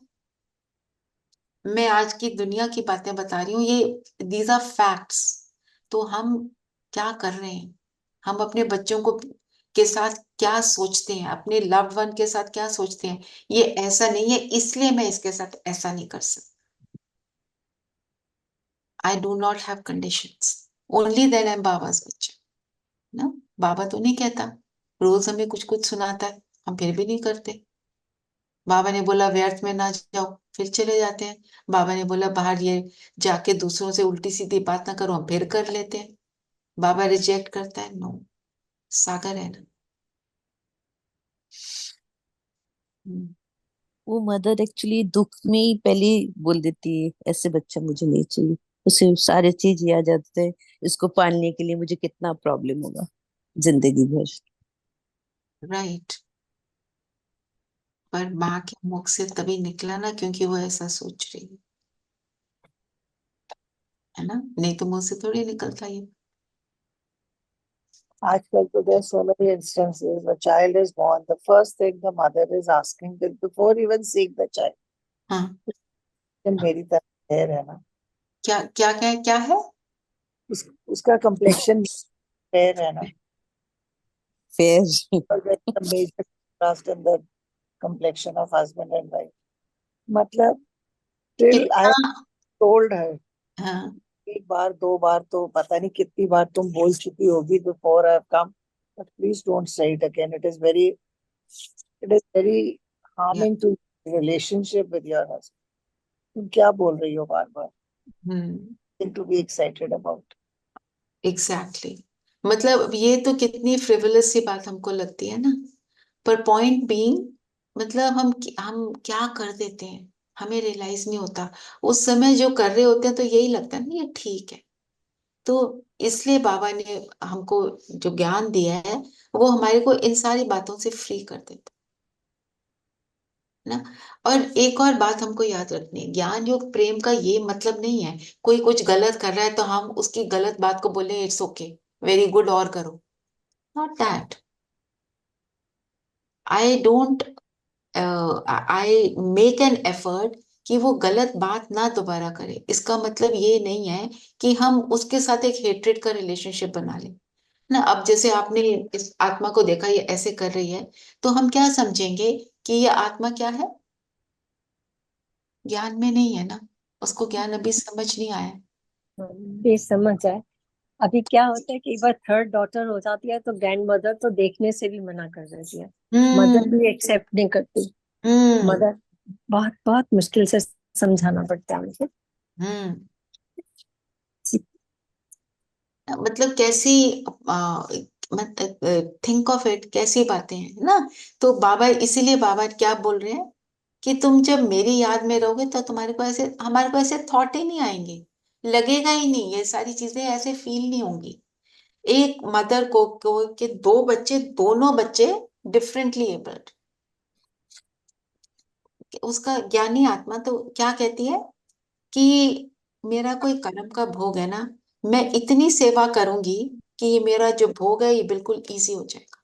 मैं आज की दुनिया की बातें बता रही हूँ, ये दीज आर फैक्ट्स। तो हम क्या कर रहे हैं, हम अपने बच्चों को के साथ क्या सोचते हैं, अपने लव्ड वन के साथ क्या सोचते हैं। ये ऐसा नहीं है इसलिए मैं इसके साथ ऐसा नहीं कर सकती। I do not have conditions, only then I am Baba's बच्चा ना। बाबा तो नहीं कहता, रोज हमें कुछ कुछ सुनाता है, हम फिर भी नहीं करते। बाबा ने बोला व्यर्थ में ना जाओ, फिर चले जाते हैं। बाबा ने बोला बाहर ये जाके दूसरों से उल्टी सीधी बात ना करो, हम फिर कर लेते हैं। बाबा रिजेक्ट करता है, नो। सागर है ना। हम्म। वो मदर एक्चुअली दुख में ही पहले ही बोल देती है ऐसे बच्चा मुझे नहीं चाहिए। उसे सारे चीज याद आ जाते हैं, इसको पालने के लिए मुझे कितना प्रॉब्लम होगा जिंदगी भर। राइट। पर माँ के मुख से तभी निकला ना क्योंकि वो ऐसा सोच रही है ना, नहीं तो मुंह से थोड़ी निकलता ये। आजकल तो there are so many instances. A child is born. The first thing the mother is asking that before even seeing the child, हाँ, कि मेरी तरह hair है ना, क्या क्या क्या क्या है? उसका complexion hair है ना, fair. or there is a major contrast in the complexion of husband and wife. मतलब till I कितना? told her हाँ, एक बार दो बार तो पता नहीं कितनी बार तुम बोल चुकी होगी before I have come, but please don't say it again. It is very या, harming to your relationship with your husband. तुम क्या बोल रही हो बार बार? हम्म, Thing to be excited about. Exactly. मतलब ये तो कितनी फ्रिवलस सी बात हमको लगती है ना, पर पॉइंट बीइंग, मतलब हम क्या कर देते हैं, हमें रियलाइज नहीं होता। उस समय जो कर रहे होते हैं तो यही लगता है ना ये ठीक है। तो इसलिए बाबा ने हमको जो ज्ञान दिया है वो हमारे को इन सारी बातों से फ्री कर देता है ना। और एक और बात हमको याद रखनी है, ज्ञान योग प्रेम का ये मतलब नहीं है कोई कुछ गलत कर रहा है तो हम उसकी गलत बात को बोले इट्स ओके, वेरी गुड और करो। Not that. I don't, I make an effort कि वो गलत बात ना दोबारा करे। इसका मतलब ये नहीं है कि हम उसके साथ एक हेट्रेड का रिलेशनशिप बना लें ना। अब जैसे आपने इस आत्मा को देखा ये ऐसे कर रही है, तो हम क्या समझेंगे कि ये आत्मा क्या है? ज्ञान में नहीं है ना, उसको ज्ञान अभी समझ नहीं आया है। बेसमझ है। अभी क्या होता है कि एक बार थर्ड डॉटर हो जाती है तो ग्रैंड मदर तो देखने से भी मना कर देती है, मदर हम्म। भी एक्सेप्ट नहीं करती। हम्म। मदर बहुत बहुत मुश्किल से समझाना पड़ता है मुझे। हम्म। मतलब कैसी, थिंक ऑफ इट, कैसी बातें हैं ना। तो बाबा, इसीलिए बाबा क्या बोल रहे हैं कि तुम जब मेरी याद में रहोगे तो तुम्हारे को ऐसे, हमारे को ऐसे थॉट ही नहीं आएंगे, लगेगा ही नहीं, ये सारी चीजें ऐसे फील नहीं होंगी। एक मदर को के दो बच्चे, दोनों बच्चे डिफरेंटली एबल्ड, उसका ज्ञानी आत्मा तो क्या कहती है कि मेरा कोई कर्म का भोग है ना, मैं इतनी सेवा करूंगी कि ये मेरा जो भोग है ये बिल्कुल इजी हो जाएगा।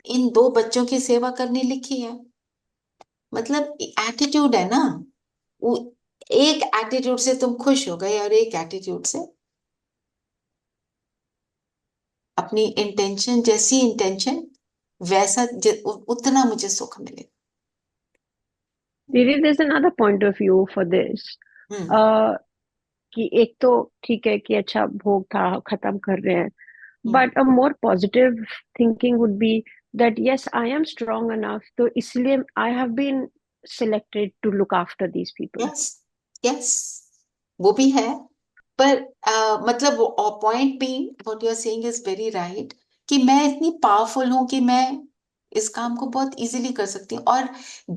इन दो बच्चों की सेवा करनी लिखी है। मतलब एटीट्यूड है ना, वो एक एटीट्यूड से तुम खुश हो गए और एक एटीट्यूड से अपनी इंटेंशन, जैसी इंटेंशन वैसा उतना मुझे सुख मिलेगा। There is another point of view for this. हम्म। कि एक तो ठीक है कि अच्छा भोग था खत्म कर रहे हैं, हम्म। but a more positive thinking would be that yes, I am strong enough, तो इसलिए I have been selected to look after these people. Yes. Yes, वो भी है। पर मतलब point being what you are saying is very right, कि मैं इतनी पावरफुल हूं कि मैं इस काम को बहुत इजीली कर सकती हूँ। और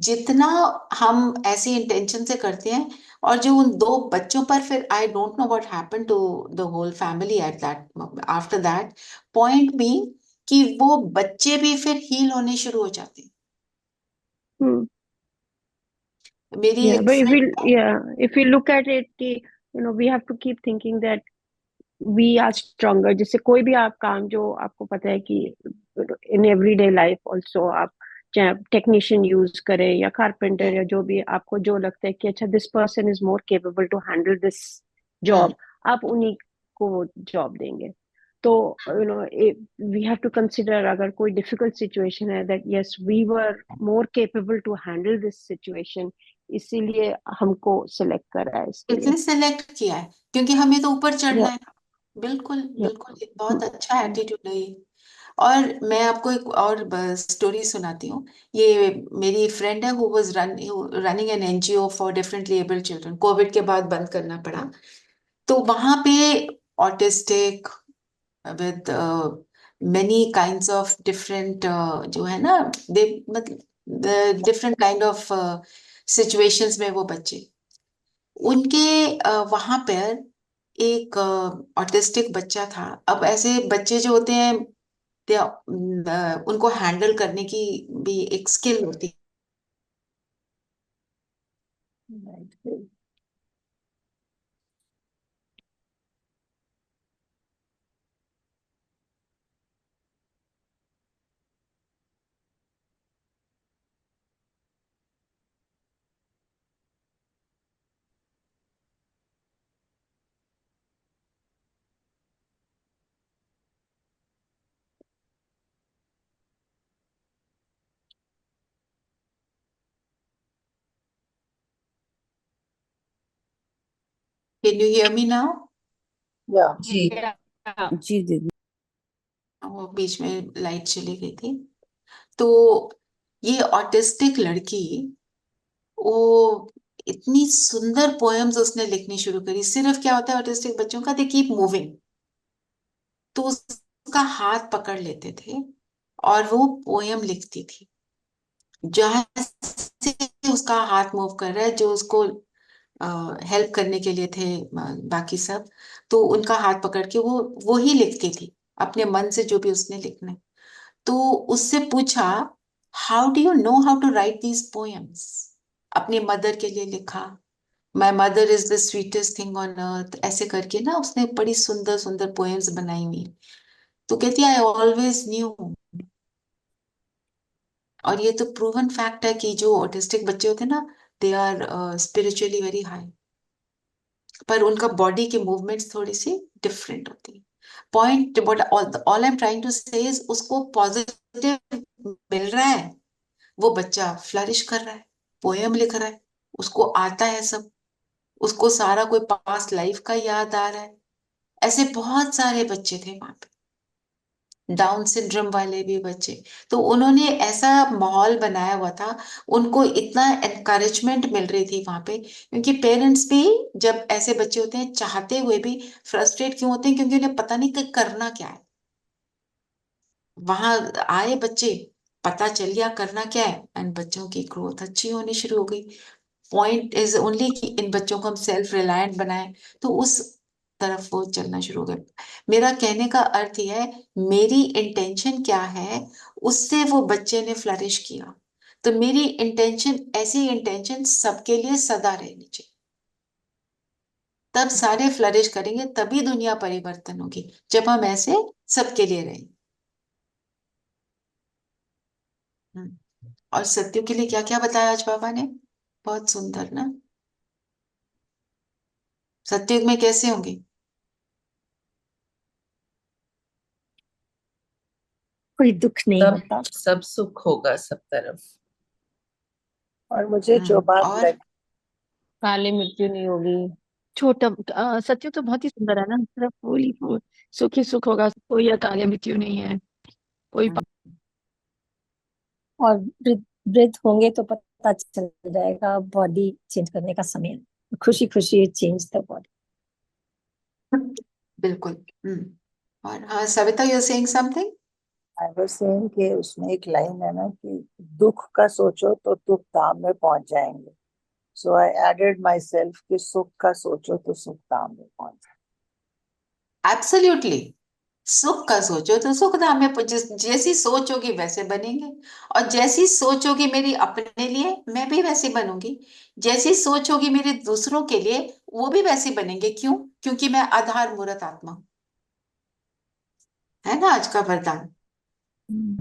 जितना हम ऐसी इंटेंशन से करते हैं, और जो उन दो बच्चों पर फिर I don't know what happen to the whole family at that, after that point being कि वो बच्चे भी फिर हील होने शुरू हो जाते हैं। Hmm. मेरी Yeah, एक but if friend, we yeah, if we look at it कि we have to keep thinking that we are stronger. जैसे कोई भी आप काम जो आपको पता है कि in everyday life also आप चाहे टेक्नीशियन यूज करें या कारपेंटर या जो भी आपको जो लगता है कि अच्छा this person is more capable to handle this hmm, job, आप उन्हीं को वो जॉब देंगे। तो वी हैव टू कंसिडर अगर कोई डिफिकल्ट सिचुएशन है that yes we were more capable to handle this situation, इसीलिए हमको सेलेक्ट करा है इसके लिए। इसलिए सेलेक्ट किया है क्योंकि हमें तो ऊपर चढ़ना या है। बिल्कुल या बिल्कुल, एक बहुत अच्छा एटीट्यूड है ये। और मैं आपको एक और स्टोरी सुनाती हूँ। ये मेरी फ्रेंड है who was running an NGO for differently abled children, Covid के बाद बंद करना पड़ा। तो वहां पे autistic with many kinds of different, जो है ना, दे मतलब डिफरेंट काइंड ऑफ सिचुएशंस में वो बच्चे, उनके वहां पर एक ऑटिस्टिक बच्चा था। अब ऐसे बच्चे जो होते हैं उनको हैंडल करने की भी एक स्किल होती Right. Can you hear me now? Yeah. जी। जी दीदी। वो बीच में लाइट चली गई थी। तो ये ऑटिस्टिक लड़की, वो इतनी सुंदर पोएम्स उसने लिखनी शुरू करी। सिर्फ क्या होता है ऑटिस्टिक बच्चों का, दे कीप मूविंग, तो उसका हाथ पकड़ लेते थे और वो पोयम लिखती थी। जहां से उसका हाथ मूव कर रहा है, जो उसको हेल्प करने के लिए थे बाकी सब, तो उनका हाथ पकड़ के वो ही लिखती थी अपने मन से जो भी उसने लिखना है। तो उससे पूछा, how do you know how to write these poems? अपनी मदर के लिए लिखा, my mother is the sweetest thing on earth, ऐसे करके ना उसने बड़ी सुंदर सुंदर पोएम्स बनाई हुई। तो कहती आई ऑलवेज न्यू। और ये तो प्रूवन फैक्ट है कि जो ऑटिस्टिक बच्चे होते हैं ना, they are spiritually very high, पर उनका बॉडी के मूवमेंट्स थोड़ी सी डिफरेंट होती है। Point what all I am trying to say is, उसको पॉजिटिव मिल रहा है, वो बच्चा फ्लरिश कर रहा है, पोएम लिख रहा है, उसको आता है सब, उसको सारा कोई पास्ट लाइफ का याद आ रहा है। ऐसे बहुत सारे बच्चे थे वहां पे, डाउन सिंड्रोम वाले भी बच्चे। तो उन्होंने ऐसा माहौल बनाया हुआ था, उनको इतना एनकरेजमेंट मिल रही थी वहां पे, क्योंकि पेरेंट्स भी जब ऐसे बच्चे होते हैं चाहते हुए भी फ्रस्ट्रेट क्यों होते हैं, क्योंकि उन्हें पता नहीं कि करना क्या है। वहां आए बच्चे, पता चल गया करना क्या है, एंड बच्चों की ग्रोथ अच्छी होनी शुरू हो गई। पॉइंट इज ओनली कि इन बच्चों को हम सेल्फ रिलायंट बनाएं, तो उस तरफ वो चलना शुरू हो गया। मेरा कहने का अर्थ यह है, मेरी इंटेंशन क्या है, उससे वो बच्चे ने फ्लरिश किया। तो मेरी इंटेंशन, ऐसी इंटेंशन सबके लिए सदा रहनी चाहिए, तब सारे फ्लरिश करेंगे, तभी दुनिया परिवर्तन होगी, जब हम ऐसे सबके लिए रहेंगे। और सत्य के लिए क्या क्या बताया आज बाबा ने, बहुत सुंदर ना। सत्युग में कैसे होंगे? कोई दुख नहीं सब होता। सब सुख होगा सब तरफ। और मुझे जो बात और लगी, काले मृत्यु नहीं होगी। छोटा सत्य तो बहुत ही सुंदर है ना, सिर्फ फूल ही फूल, सुख ही सुख होगा, कोई अकाले मृत्यु नहीं है, कोई और वृद्ध वृद्ध होंगे तो पता चल जाएगा बॉडी चेंज करने का समय है। खुशी खुशी चेंज द बॉडी। बिल्कुल। और हाँ Savita, you saying something? I was saying कि उसमें एक लाइन है ना कि दुख का सोचो तो दुख धाम में पहुंच जाएंगे। सो आई एडेड माई सेल्फ कि सुख का सोचो तो सुख धाम में पहुंच जाएंगे। एब्सोल्युटली। सुख का सोचो तो सुख धाम में जैसी सोच होगी वैसे बनेंगे। और जैसी सोच होगी मेरी अपने लिए, मैं भी वैसी बनूंगी। जैसी सोच होगी मेरे दूसरों के लिए, वो भी वैसी बनेंगे। क्यों? क्योंकि मैं आधार मूर्त आत्मा हूं। है ना आज का वरदान?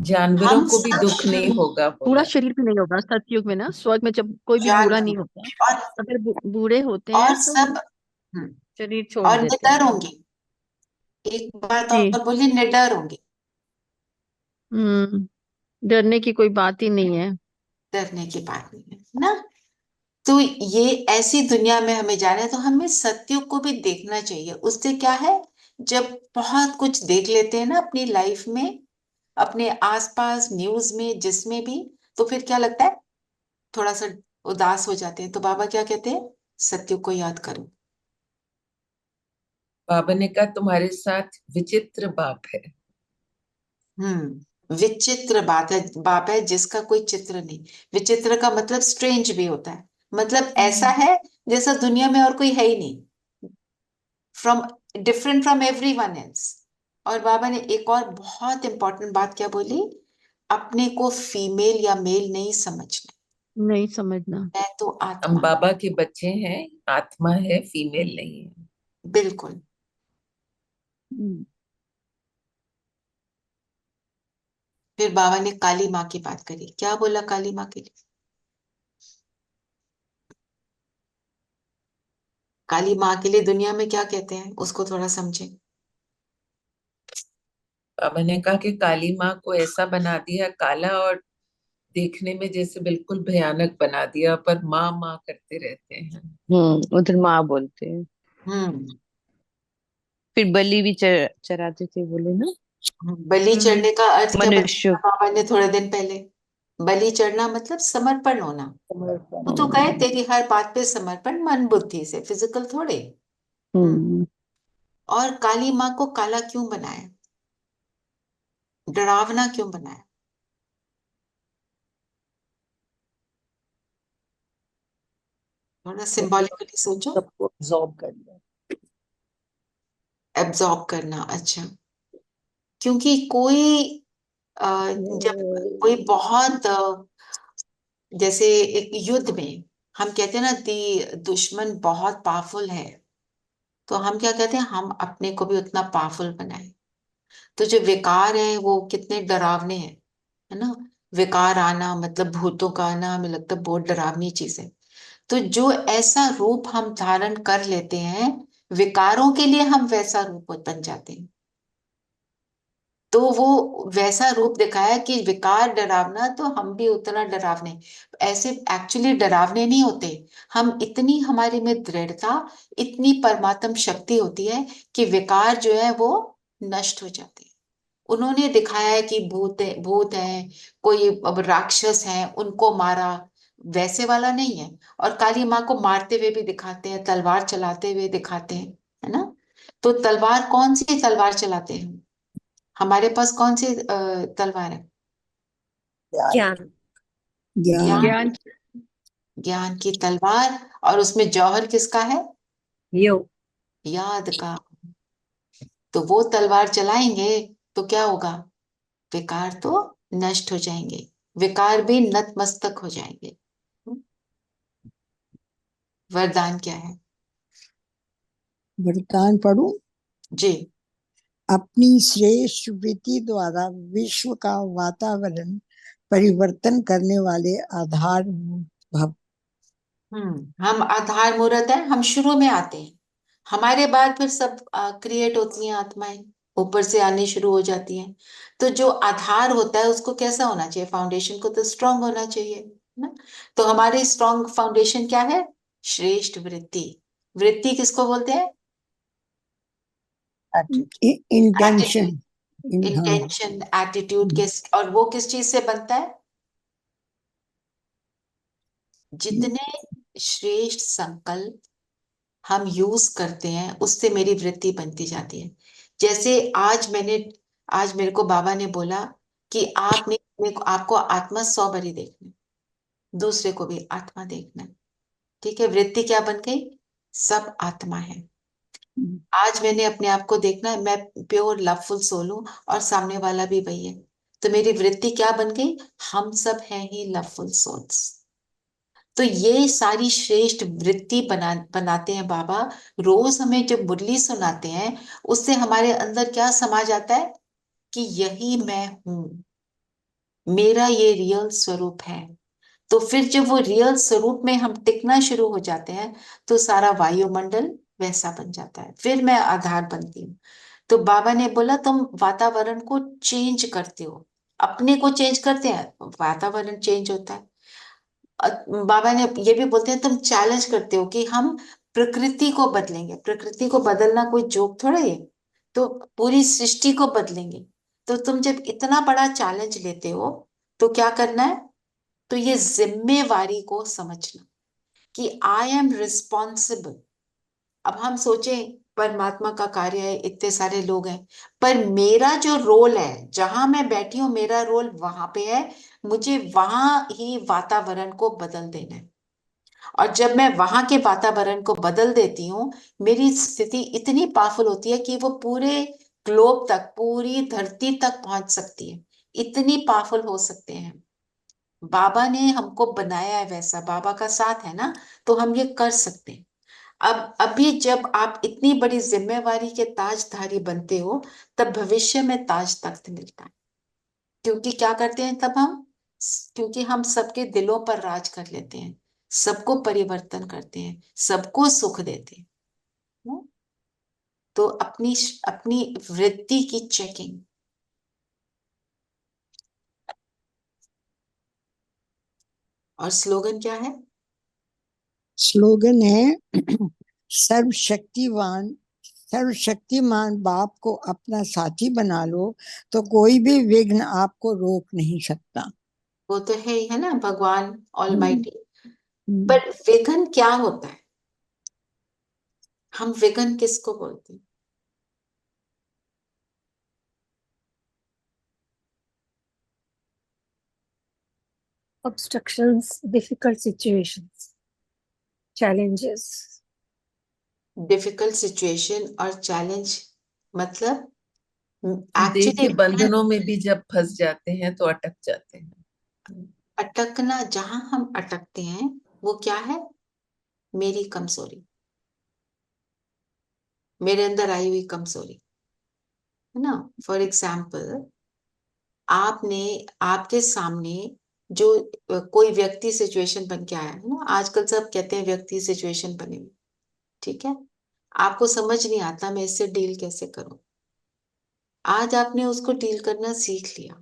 जानवरों हम को भी सब दुख नहीं होगा पूरा बोला। शरीर भी नहीं होगा सतयुग में ना, स्वर्ग में जब कोई भी बूढ़ा नहीं जानवर होता। और अगर बूढ़े होते और हैं तो सब हम्म, शरीर छोड़ और देते निडर हैं। होंगे। एक बात जी। और बोलिए, निडर होंगे। हम्म। डरने की कोई बात ही नहीं है। डरने की बात नहीं है ना। तो ये ऐसी दुनिया में हमें जाना है, तो हमें सत्युग को भी देखना चाहिए। उससे क्या है, जब बहुत कुछ देख लेते हैं ना अपनी लाइफ में, अपने आसपास, न्यूज में, जिसमें भी, तो फिर क्या लगता है, थोड़ा सा उदास हो जाते हैं। तो बाबा क्या कहते हैं, सत्युग को याद करो। बाबा ने कहा तुम्हारे साथ विचित्र बाप है। विचित्र बात है, बाप है जिसका कोई चित्र नहीं। विचित्र का मतलब स्ट्रेंज भी होता है, मतलब ऐसा है जैसा दुनिया में और कोई है ही नहीं, from different from everyone else. और बाबा ने एक और बहुत इंपॉर्टेंट बात क्या बोली, अपने को फीमेल या मेल नहीं समझना, नहीं समझना। मैं तो हम आत्मा हूं। बाबा के बच्चे हैं, आत्मा है, फीमेल नहीं है। बिल्कुल। हम्म। फिर बाबा ने काली माँ की बात करी, क्या बोला काली माँ के लिए? काली माँ के लिए दुनिया में क्या कहते हैं, उसको थोड़ा समझे। बाबा ने कहा कि काली माँ को ऐसा बना दिया काला, और देखने में जैसे बिल्कुल भयानक बना दिया, पर माँ माँ करते रहते हैं। उधर माँ बोलते हैं। हम्म। फिर बलि भी चराते थे बोले ना। बलि चढ़ने का अर्थ क्या मनुष्य। बताया बाबा ने थोड़े दिन पहले? बलि चढ़ना मतलब समर्पण होना। समर्पण। वो तो कहे तेरी हर बात पे समर्पण, मन बुद्धि से, फिजिकल थोड़े। हम्म। हम्म। और काली माँ को काला क्यों बनाया, डरावना क्यों बनाया? थोड़ा सिंबॉलिकली सोचो। सबको एब्जॉर्ब कर लिया। एब्जॉर्ब करना, अच्छा। क्योंकि कोई जब कोई बहुत जैसे एक युद्ध में हम कहते हैं ना, दुश्मन बहुत पावरफुल है, तो हम क्या कहते हैं, हम अपने को भी उतना पावरफुल बनाए। तो जो विकार है वो कितने डरावने हैं, है ना? विकार आना मतलब भूतों का आना, हमें लगता है बहुत डरावनी चीज है। तो जो ऐसा रूप हम धारण कर लेते हैं, विकारों के लिए हम वैसा रूप बन जाते हैं। तो वो वैसा रूप दिखाया कि विकार डरावना, तो हम भी उतना डरावने। ऐसे एक्चुअली डरावने नहीं होते हम, इतनी हमारे में दृढ़ता, इतनी परमात्म शक्ति होती है कि विकार जो है वो नष्ट हो जाते हैं। उन्होंने दिखाया है कि भूत है, कोई अब राक्षस है, उनको मारा, वैसे वाला नहीं है। और काली माँ को मारते हुए भी दिखाते हैं, तलवार चलाते हुए दिखाते हैं, है ना? तो तलवार, कौन सी तलवार चलाते हैं? हमारे पास कौन सी तलवार है? ज्ञान। ज्ञान। ज्ञान। ज्ञान। ज्ञान। ज्ञान की तलवार। और उसमें जौहर किसका है? योग। याद का। तो वो तलवार चलाएंगे तो क्या होगा? विकार तो नष्ट हो जाएंगे, विकार भी नतमस्तक हो जाएंगे। वरदान क्या है? वरदान पढ़ूं? जी। अपनी श्रेष्ठ वृत्ति द्वारा विश्व का वातावरण परिवर्तन करने वाले आधार भव। हम आधार मूर्त है, हम शुरू में आते हैं, हमारे बाद फिर सब क्रिएट होती हैं आत्माएं, ऊपर से आनी शुरू हो जाती हैं। तो जो आधार होता है उसको कैसा होना चाहिए? फाउंडेशन को तो स्ट्रांग होना चाहिए ना। तो हमारे स्ट्रांग फाउंडेशन क्या है? श्रेष्ठ वृत्ति। वृत्ति किसको बोलते हैं? इंटेंशन। हाँ। इंटेंशन, एटीट्यूड के। और वो किस चीज से बनता है? जितने श्रेष्ठ संकल्प हम यूज करते हैं उससे मेरी वृत्ति बनती जाती है। जैसे आज मेरे को बाबा ने बोला कि आपने मेरे को, आपको आत्मा 100 बारी देखना है, दूसरे को भी आत्मा देखना है। ठीक है, वृत्ति क्या बन गई? सब आत्मा है। आज मैंने अपने आप को देखना है, मैं प्योर लवफुल सोल हूं और सामने वाला भी वही है। तो मेरी वृत्ति क्या बन गई? हम सब हैं ही लवफुल सोल्स। तो ये सारी श्रेष्ठ वृत्ति बनाते हैं बाबा। रोज हमें जब मुरली सुनाते हैं, उससे हमारे अंदर क्या समा जाता है कि यही मैं हूं, मेरा ये रियल स्वरूप है। तो फिर जब वो रियल स्वरूप में हम टिकना शुरू हो जाते हैं, तो सारा वायुमंडल वैसा बन जाता है, फिर मैं आधार बनती हूँ। तो बाबा ने बोला तुम वातावरण को चेंज करते हो, अपने को चेंज करते हैं, वातावरण चेंज होता है। बाबा ने ये भी बोलते हैं तुम चैलेंज करते हो कि हम प्रकृति को बदलेंगे। प्रकृति को बदलना कोई जोक थोड़ा है, तो पूरी सृष्टि को बदलेंगे। तो तुम जब इतना बड़ा चैलेंज लेते हो, तो क्या करना है? तो ये जिम्मेवारी को समझना कि आई एम रिस्पॉन्सिबल। अब हम सोचें परमात्मा का कार्य है, इतने सारे लोग हैं, पर मेरा जो रोल है, जहां मैं बैठी हूं मेरा रोल वहां पे है, मुझे वहां ही वातावरण को बदल देना है। और जब मैं वहां के वातावरण को बदल देती हूँ, मेरी स्थिति इतनी पावरफुल होती है कि वो पूरे ग्लोब तक, पूरी धरती तक पहुंच सकती है। इतनी पावरफुल हो सकते हैं। बाबा ने हमको बनाया है वैसा, बाबा का साथ है ना, तो हम ये कर सकते हैं। अब अभी जब आप इतनी बड़ी जिम्मेवारी के ताजधारी बनते हो, तब भविष्य में ताज तख्त मिलता है। क्योंकि क्या करते हैं तब हम? क्योंकि हम सबके दिलों पर राज कर लेते हैं, सबको परिवर्तन करते हैं, सबको सुख देते हैं। हम्म? तो अपनी अपनी वृत्ति की चेकिंग। और स्लोगन क्या है? स्लोगन है सर्वशक्तिवान सर्वशक्तिमान बाप को अपना साथी बना लो तो कोई भी विघ्न आपको रोक नहीं सकता। वो तो है ही, है ना, भगवान हम्म, ऑलमाइटी। हम्म। पर विघ्न क्या होता है? हम विघ्न किसको बोलते हैं? Obstructions, difficult situations, challenges. Difficult situation और चैलेंज, मतलब देह एक्चुअली के बंधनों में भी जब फंस जाते हैं तो अटक जाते हैं। अटकना, जहां हम अटकते हैं वो क्या है? मेरी कमजोरी, मेरे अंदर आई हुई कमजोरी, है ना। फॉर एग्जाम्पल, आपने, आपके सामने जो कोई व्यक्ति सिचुएशन बन के आया है ना, आजकल सब कहते हैं व्यक्ति सिचुएशन बने हुए, ठीक है। आपको समझ नहीं आता मैं इससे डील कैसे करूं। आज आपने उसको डील करना सीख लिया,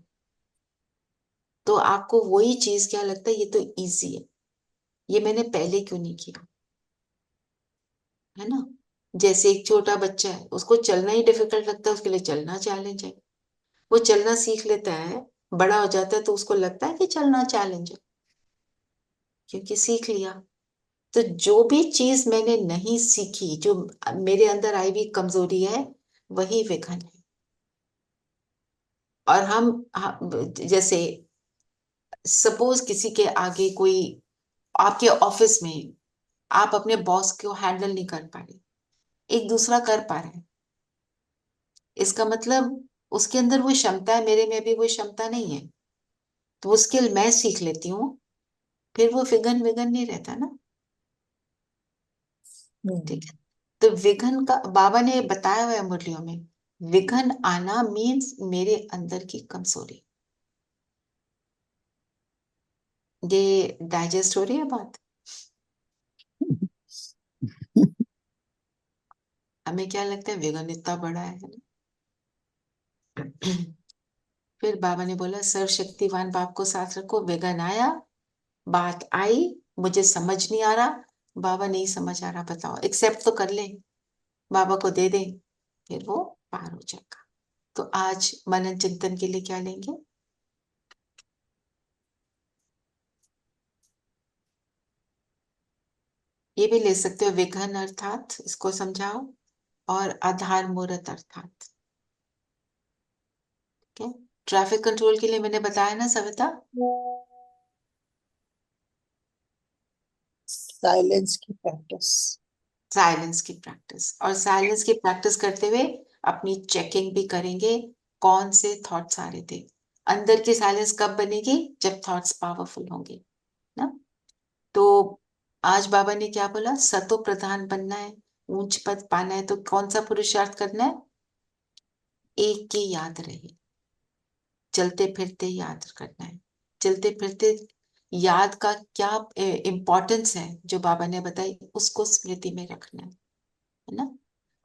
तो आपको वही चीज क्या लगता है, ये तो इजी है, ये मैंने पहले क्यों नहीं किया, है ना। जैसे एक छोटा बच्चा है, उसको चलना ही डिफिकल्ट लगता है, उसके लिए चलना चैलेंज है। वो चलना सीख लेता है, बड़ा हो जाता है तो उसको लगता है कि चलना चैलेंज है, क्योंकि सीख लिया। तो जो भी चीज मैंने नहीं सीखी, जो मेरे अंदर आई हुई कमजोरी है, वही विघन है। और जैसे सपोज किसी के आगे कोई, आपके ऑफिस में आप अपने बॉस को हैंडल नहीं कर पा रहे, एक दूसरा कर पा रहे हैं, इसका मतलब उसके अंदर वो क्षमता है, मेरे में भी वो क्षमता नहीं है, तो वो स्किल मैं सीख लेती हूँ, फिर वो विघन विघन नहीं रहता ना। ठीक है। तो विघन का बाबा ने बताया हुआ है मुरलियों में, विघन आना मीन्स मेरे अंदर की कमजोरी। ये डाइजेस्ट हो रही है बात? हमें क्या लगता है विघन इतना बड़ा है ना। फिर बाबा ने बोला सर्वशक्तिवान बाप को साथ रखो, विघन आया, बात आई, मुझे समझ नहीं आ रहा, बाबा नहीं समझ आ रहा, बताओ, एक्सेप्ट तो कर ले, बाबा को दे दे, फिर वो पार हो जाएगा। तो आज मनन चिंतन के लिए क्या लेंगे? ये भी ले सकते हो, विघन अर्थात इसको समझाओ, और आधार मूर्त अर्थात, ठीक है। ट्रैफिक कंट्रोल के लिए मैंने बताया ना सविता, साइलेंस की प्रैक्टिस। साइलेंस की प्रैक्टिस, और साइलेंस की प्रैक्टिस करते हुए अपनी चेकिंग भी करेंगे, कौन से थॉट्स आ रहे थे। अंदर की साइलेंस कब बनेगी? जब थॉट्स पावरफुल होंगे ना। तो आज बाबा ने क्या बोला, सतो प्रधान बनना है, ऊंच पद पाना है, तो कौन सा पुरुषार्थ करना है? एक की याद रहे, चलते फिरते याद करना है। चलते फिरते याद का क्या इम्पोर्टेंस है, जो बाबा ने बताई, उसको स्मृति में रखना है ना।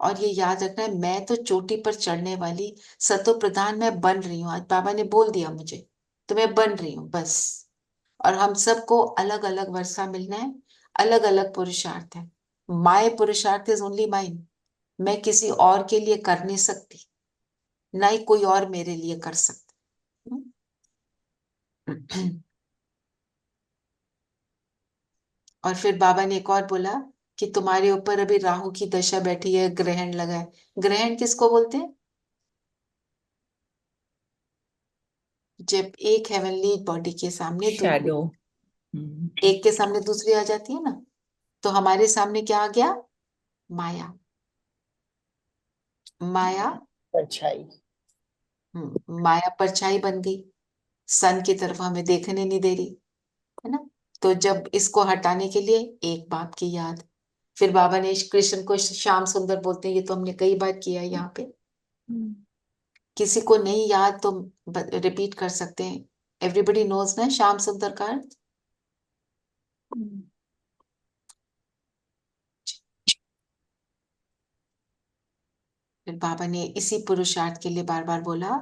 और ये याद रखना है, मैं तो चोटी पर चढ़ने वाली सतो प्रधान मैं बन रही हूँ, आज बाबा ने बोल दिया मुझे, तो मैं बन रही हूँ बस। और हम सबको अलग अलग वर्षा मिलना है, अलग अलग पुरुषार्थ है। माय पुरुषार्थ इज ओनली माइन, मैं किसी और के लिए कर नहीं सकती, ना ही कोई और मेरे लिए कर सकता। और फिर बाबा ने एक और बोला कि तुम्हारे ऊपर अभी राहु की दशा बैठी है, ग्रहण लगा है। ग्रहण किसको बोलते हैं? जब एक हेवनली बॉडी के सामने शैडो। एक के सामने दूसरी आ जाती है ना, तो हमारे सामने क्या आ गया? माया। माया, परछाई। माया परछाई बन गई, सन की तरफ हमें देखने नहीं दे रही, है ना। तो जब इसको हटाने के लिए एक बाप की याद, फिर बाबा ने कृष्ण को श्याम सुंदर बोलते हैं, ये तो हमने कई बार किया है यहाँ पे। किसी को नहीं याद तो रिपीट कर सकते हैं। एवरीबडी नोज ना श्याम सुंदर का अर्थ। फिर बाबा ने इसी पुरुषार्थ के लिए बार बार बोला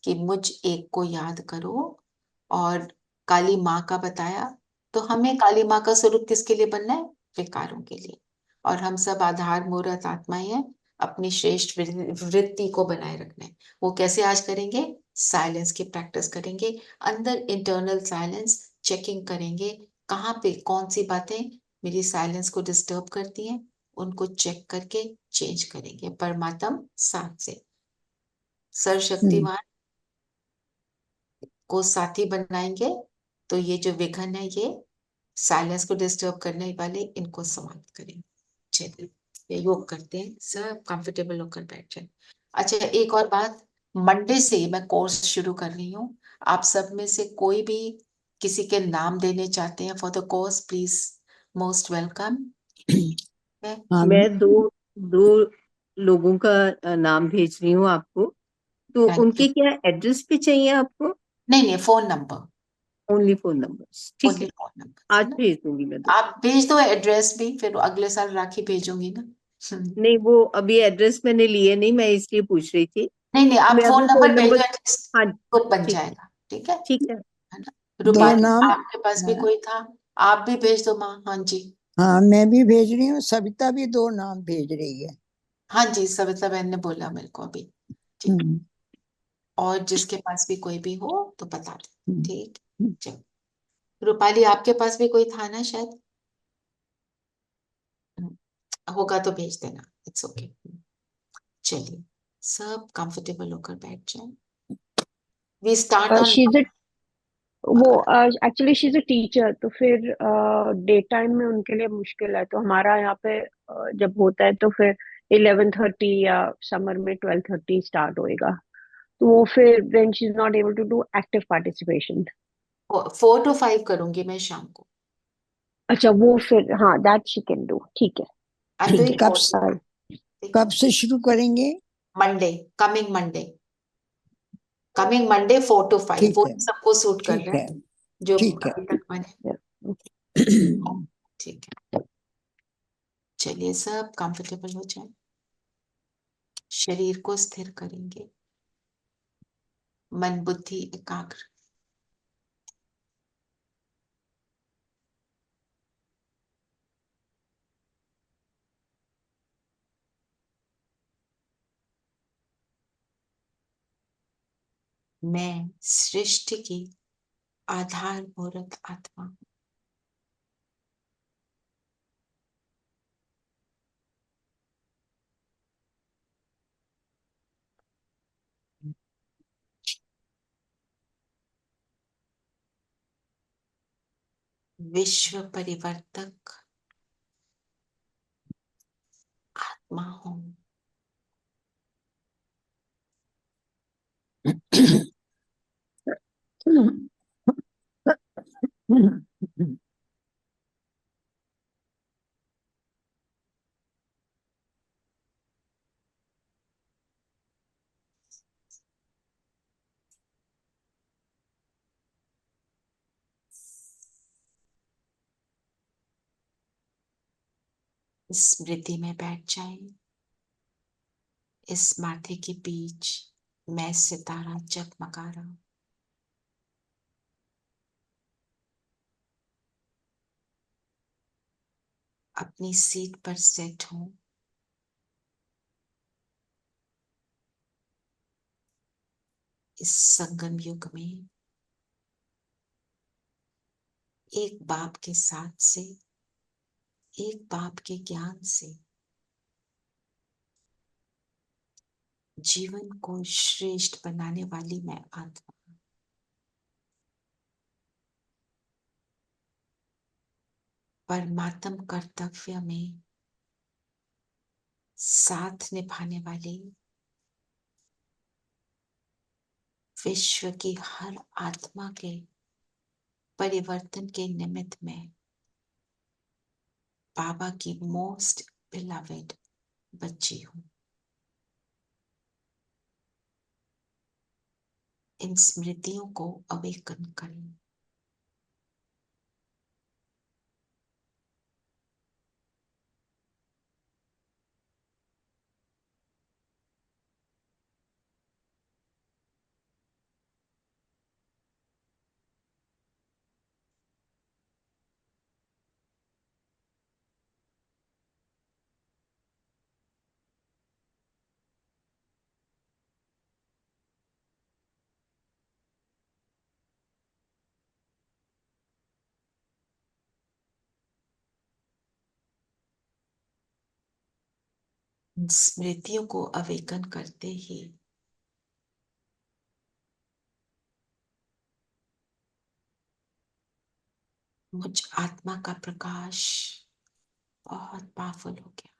कि मुझ एक को याद करो, और काली माँ का बताया, तो हमें काली माँ का स्वरूप किसके लिए बनना है? विकारों के लिए। और हम सब आधार मूर्त आत्माएं हैं, अपनी श्रेष्ठ वृत्ति को बनाए रखना है। वो कैसे आज करेंगे? साइलेंस की प्रैक्टिस करेंगे, अंदर इंटरनल साइलेंस चेकिंग करेंगे, कहाँ पे कौन सी बातें मेरी साइलेंस को डिस्टर्ब करती हैं, उनको चेक करके चेंज करेंगे परमात्म साथ से। सर्वशक्तिमान को साथी बनाएंगे तो ये जो विघन है, ये साइलेंस को डिस्टर्ब करने वाले, इनको समाप्त करेंगे। चलिए ये योग करते हैं, सब कंफर्टेबल होकर बैठ जाए। अच्छा, एक और बात, मंडे से मैं कोर्स शुरू कर रही हूँ। आप सब में से कोई भी किसी के नाम देने चाहते हैं for the course, please, most welcome. हाँ मैं दो दो लोगों का नाम भेज रही हूँ आपको, तो थैंक उनके यू। क्या एड्रेस भी चाहिए आपको? नहीं नहीं, phone number, only phone numbers, ठीक ओनली है, फोन नंबर है आज ना। भेज दूंगी मैं दो। आप भेज दो एड्रेस भी, फिर अगले साल राखी भेजूंगी ना। नहीं, वो अभी एड्रेस मैंने लिए नहीं, मैं इसलिए पूछ रही थी। नहीं नहीं, आप मैं फोन अभी नंबर फोन भेज नंबर, दो, एटलीस्ट हाँ ग्रुप बन ठीक, जाएगा। ठीक है ठीक है। ना। दो रूपाली, नाम। आपके पास भी कोई था? आप भी भेज दो माँ। हाँ जी, हाँ मैं भी भेज रही हूँ, सविता भी दो नाम भेज रही है। हाँ जी, सविता बहन ने बोला मेरे को अभी। ठीक, हम्म, और जिसके पास भी कोई भी हो तो बता दे। हम्म, ठीक, हम्म। चलो। रूपाली, आपके पास भी कोई था ना शायद? होगा तो भेज देना, इट्स ओके। चलिए, सब कंफर्टेबल होकर बैठ जाए। We start on. She is वो actually she is a teacher, तो फिर डे टाइम में उनके लिए मुश्किल है, तो हमारा यहाँ पे जब होता है तो फिर 11:30 या समर में 12:30 स्टार्ट होएगा, तो वो फिर then she is not able to do active participation. 4 to 5 करूंगी मैं शाम को। अच्छा, वो फिर हाँ, दैट शी कैन डू, ठीक है। आई एम ठीक डूइंग है। कब 4 to 5। ठीक है, कब से शुरू करेंगे? Monday, coming Monday, coming Monday 4 to 5, ठीक वो है, सबको सूट कर ठीक रहा है, है जो ठीक है। अभी तक बने। ठीक है, चलिए सब कंफर्टेबल हो जाए, शरीर को स्थिर करेंगे, मन बुद्धि एकाग्र। मैं सृष्टि की आधारभूत आत्मा हूं। विश्व परिवर्तक आत्मा हूं। स्मृति में बैठ जाए, इस माथे के बीच मैं सितारा जगमगा रहा हूं। अपनी सीट पर सेट हूं। इस संगम युग में एक बाप के साथ से, एक बाप के ज्ञान से जीवन को श्रेष्ठ बनाने वाली मैं आत्मा परमात्म कर्तव्य में साथ निभाने वाली, विश्व की हर आत्मा के परिवर्तन के निमित्त में बाबा की मोस्ट बिलवेड बच्ची हूं। इन स्मृतियों को अवेकन करें। इन स्मृतियों को अवेकन करते ही मुझ आत्मा का प्रकाश बहुत पावरफुल हो गया।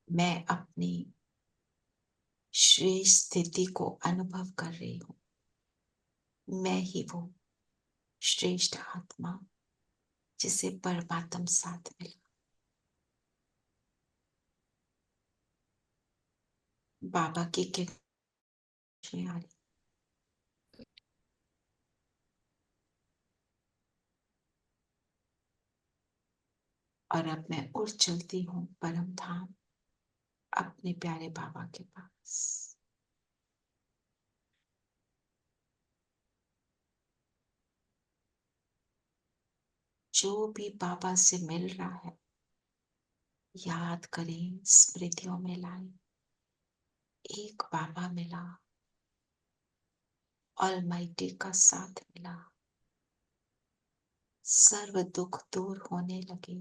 मैं अपनी श्रेष्ठ स्थिति को अनुभव कर रही हूँ। मैं ही वो श्रेष्ठ आत्मा जिसे परमात्म साथ मिला। बाबा की किरण आ रही और अब मैं उड़ चलती हूँ परम धाम, अपने प्यारे बाबा के पास। जो भी बाबा से मिल रहा है याद करें, स्मृतियों में लाएं। एक बाबा मिला, ऑलमाइटी का साथ मिला, सर्व दुख दूर होने लगे,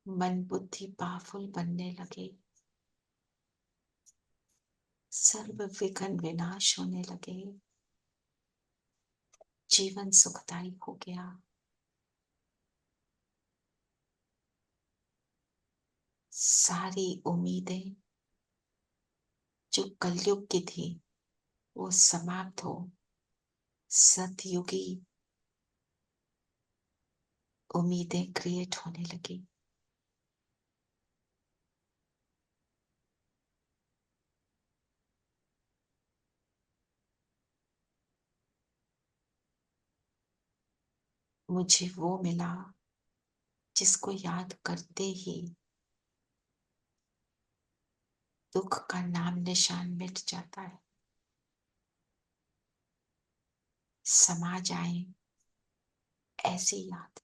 मन बुद्धि पावरफुल बनने लगे, सर्व विघ्न विनाश होने लगे, जीवन सुखदायी हो गया। सारी उम्मीदें जो कलयुग की थी वो समाप्त हो, सतयुगी उम्मीदें क्रिएट होने लगी। मुझे वो मिला जिसको याद करते ही दुख का नाम निशान मिट जाता है। समा जाए ऐसी याद।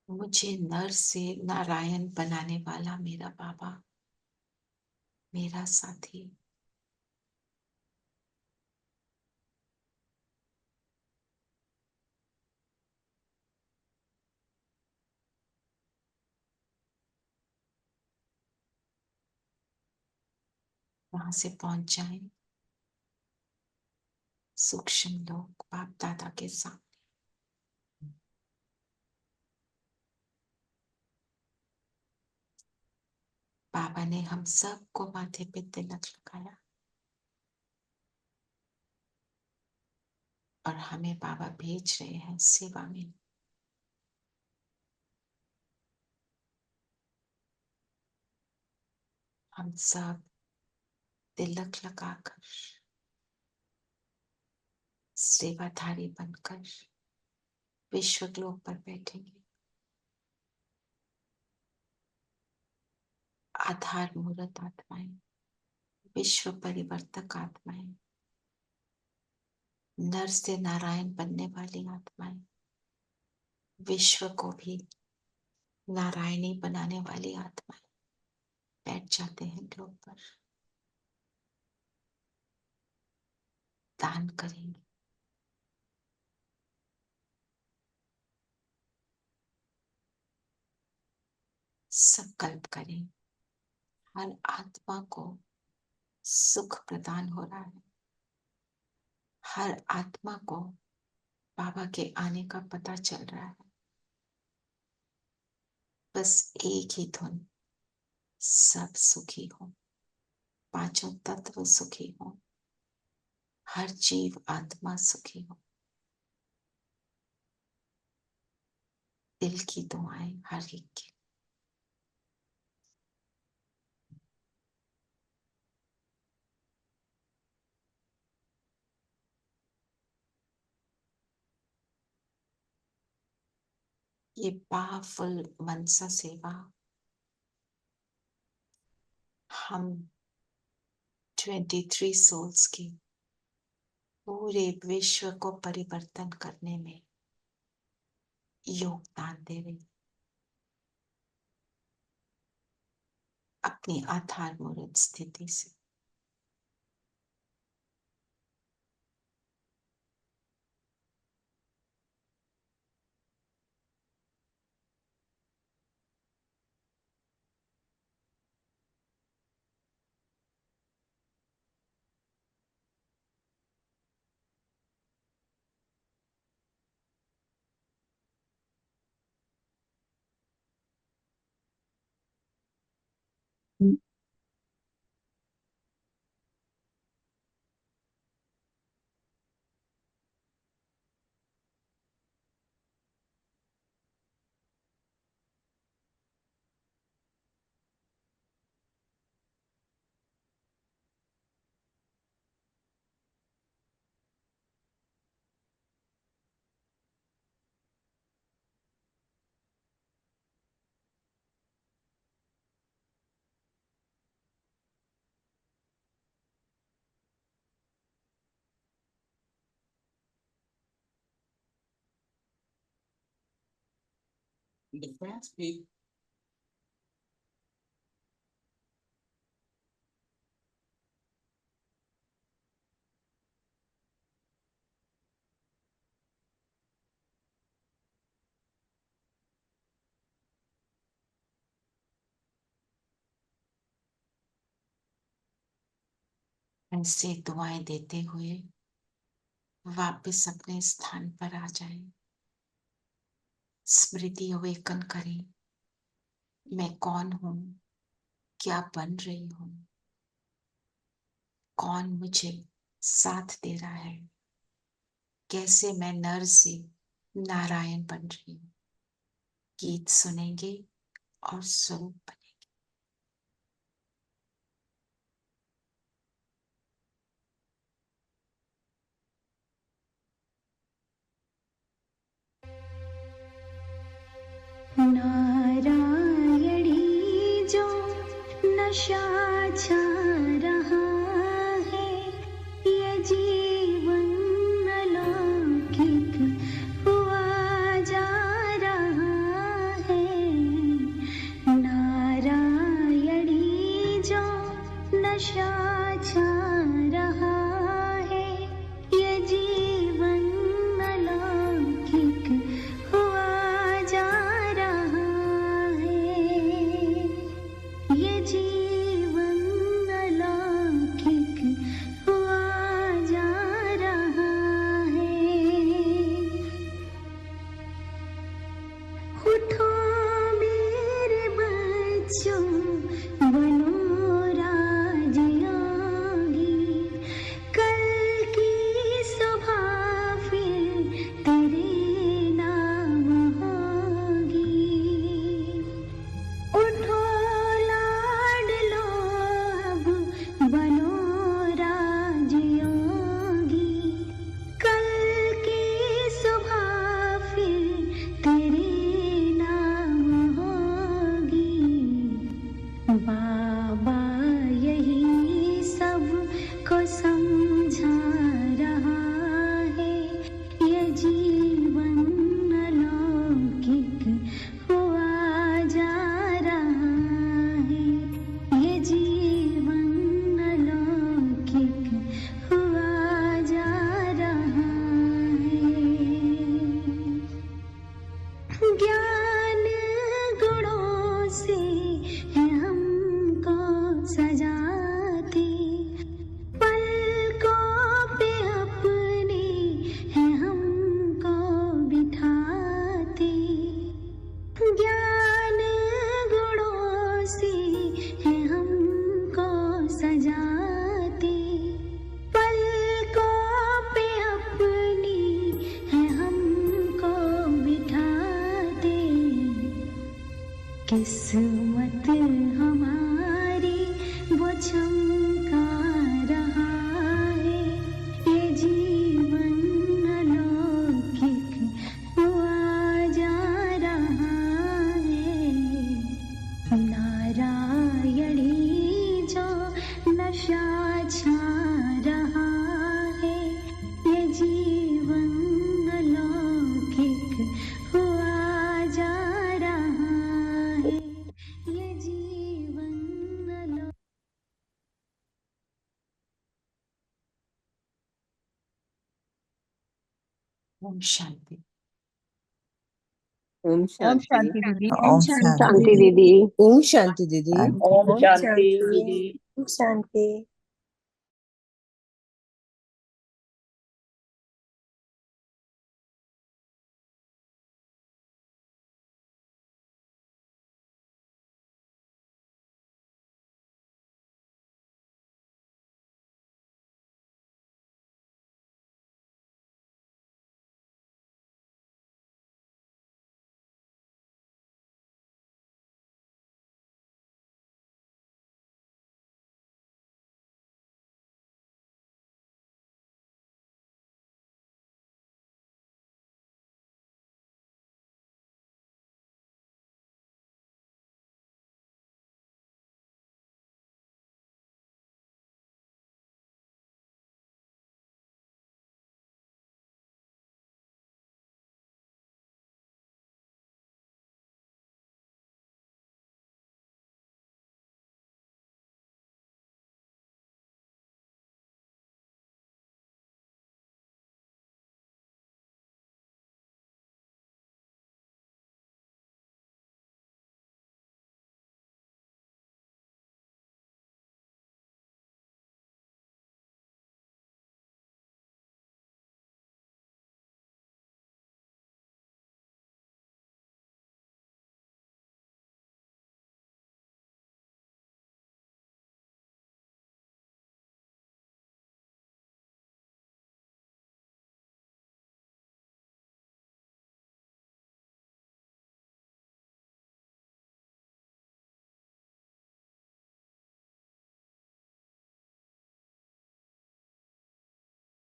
मुझे नर से नारायण बनाने वाला मेरा बाबा, मेरा साथी, वहां से पहुंच जाए सूक्ष्म लोक बाप दादा के सामने। बाबा ने हम सबको माथे पे तिलक लगाया और हमें बाबा भेज रहे हैं सेवा में। हम सब तिलक लगाकर सेवाधारी बनकर विश्व ग्लोब पर बैठेंगे। आधार मूर्त आत्माएं, विश्व परिवर्तक आत्माएं, नर से नारायण बनने वाली आत्माएं, विश्व को भी नारायणी बनाने वाली आत्माएं बैठ जाते हैं ग्लोब पर। दान करेंगे, संकल्प करें, हर आत्मा को सुख प्रदान हो रहा है। हर आत्मा को बाबा के आने का पता चल रहा है। बस एक ही धुन, सब सुखी हो, पांचों तत्व सुखी हो, हर जीव आत्मा सुखी हो। दिल की दुआएं हर एक की। ये पावरफुल मनसा सेवा हम 23 सोल्स की पूरे विश्व को परिवर्तन करने में योगदान दे रही, अपनी आधारमूलक स्थिति से। ऐसे दुआएं देते हुए वापस अपने स्थान पर आ जाएं। स्मृति अवेकन करें। मैं कौन हूं, क्या बन रही हूं, कौन मुझे साथ दे रहा है, कैसे मैं नर से नारायण बन रही हूं। गीत सुनेंगे और स्वरूप बनेंगे। नारायणी जो नशा छा रहा है, ये जीवन अलौकिक हुआ जा रहा है। नारायणी जो नशा छा रहा है, ये जीवन अलौकिक हुआ जा रहा है। ये जीवन अलौकिक हुआ जा रहा है। उठो मेरे बच्चों, बनो राज किस्मत हमारी वो चमका रहा है, ये जीवन अलौकिक हुआ जा रहा है। नारायणी जो नशा छा रहा है, ये जीवन अलौकिक हुआ जा रहा है, ये जीवन अलौकिक। ओम शांति। ओम ओम शांति। शांति दीदी। ओम शांति शांति। दीदी। ओम शांति दीदी। शांति। ओम शांति। ओम शांति।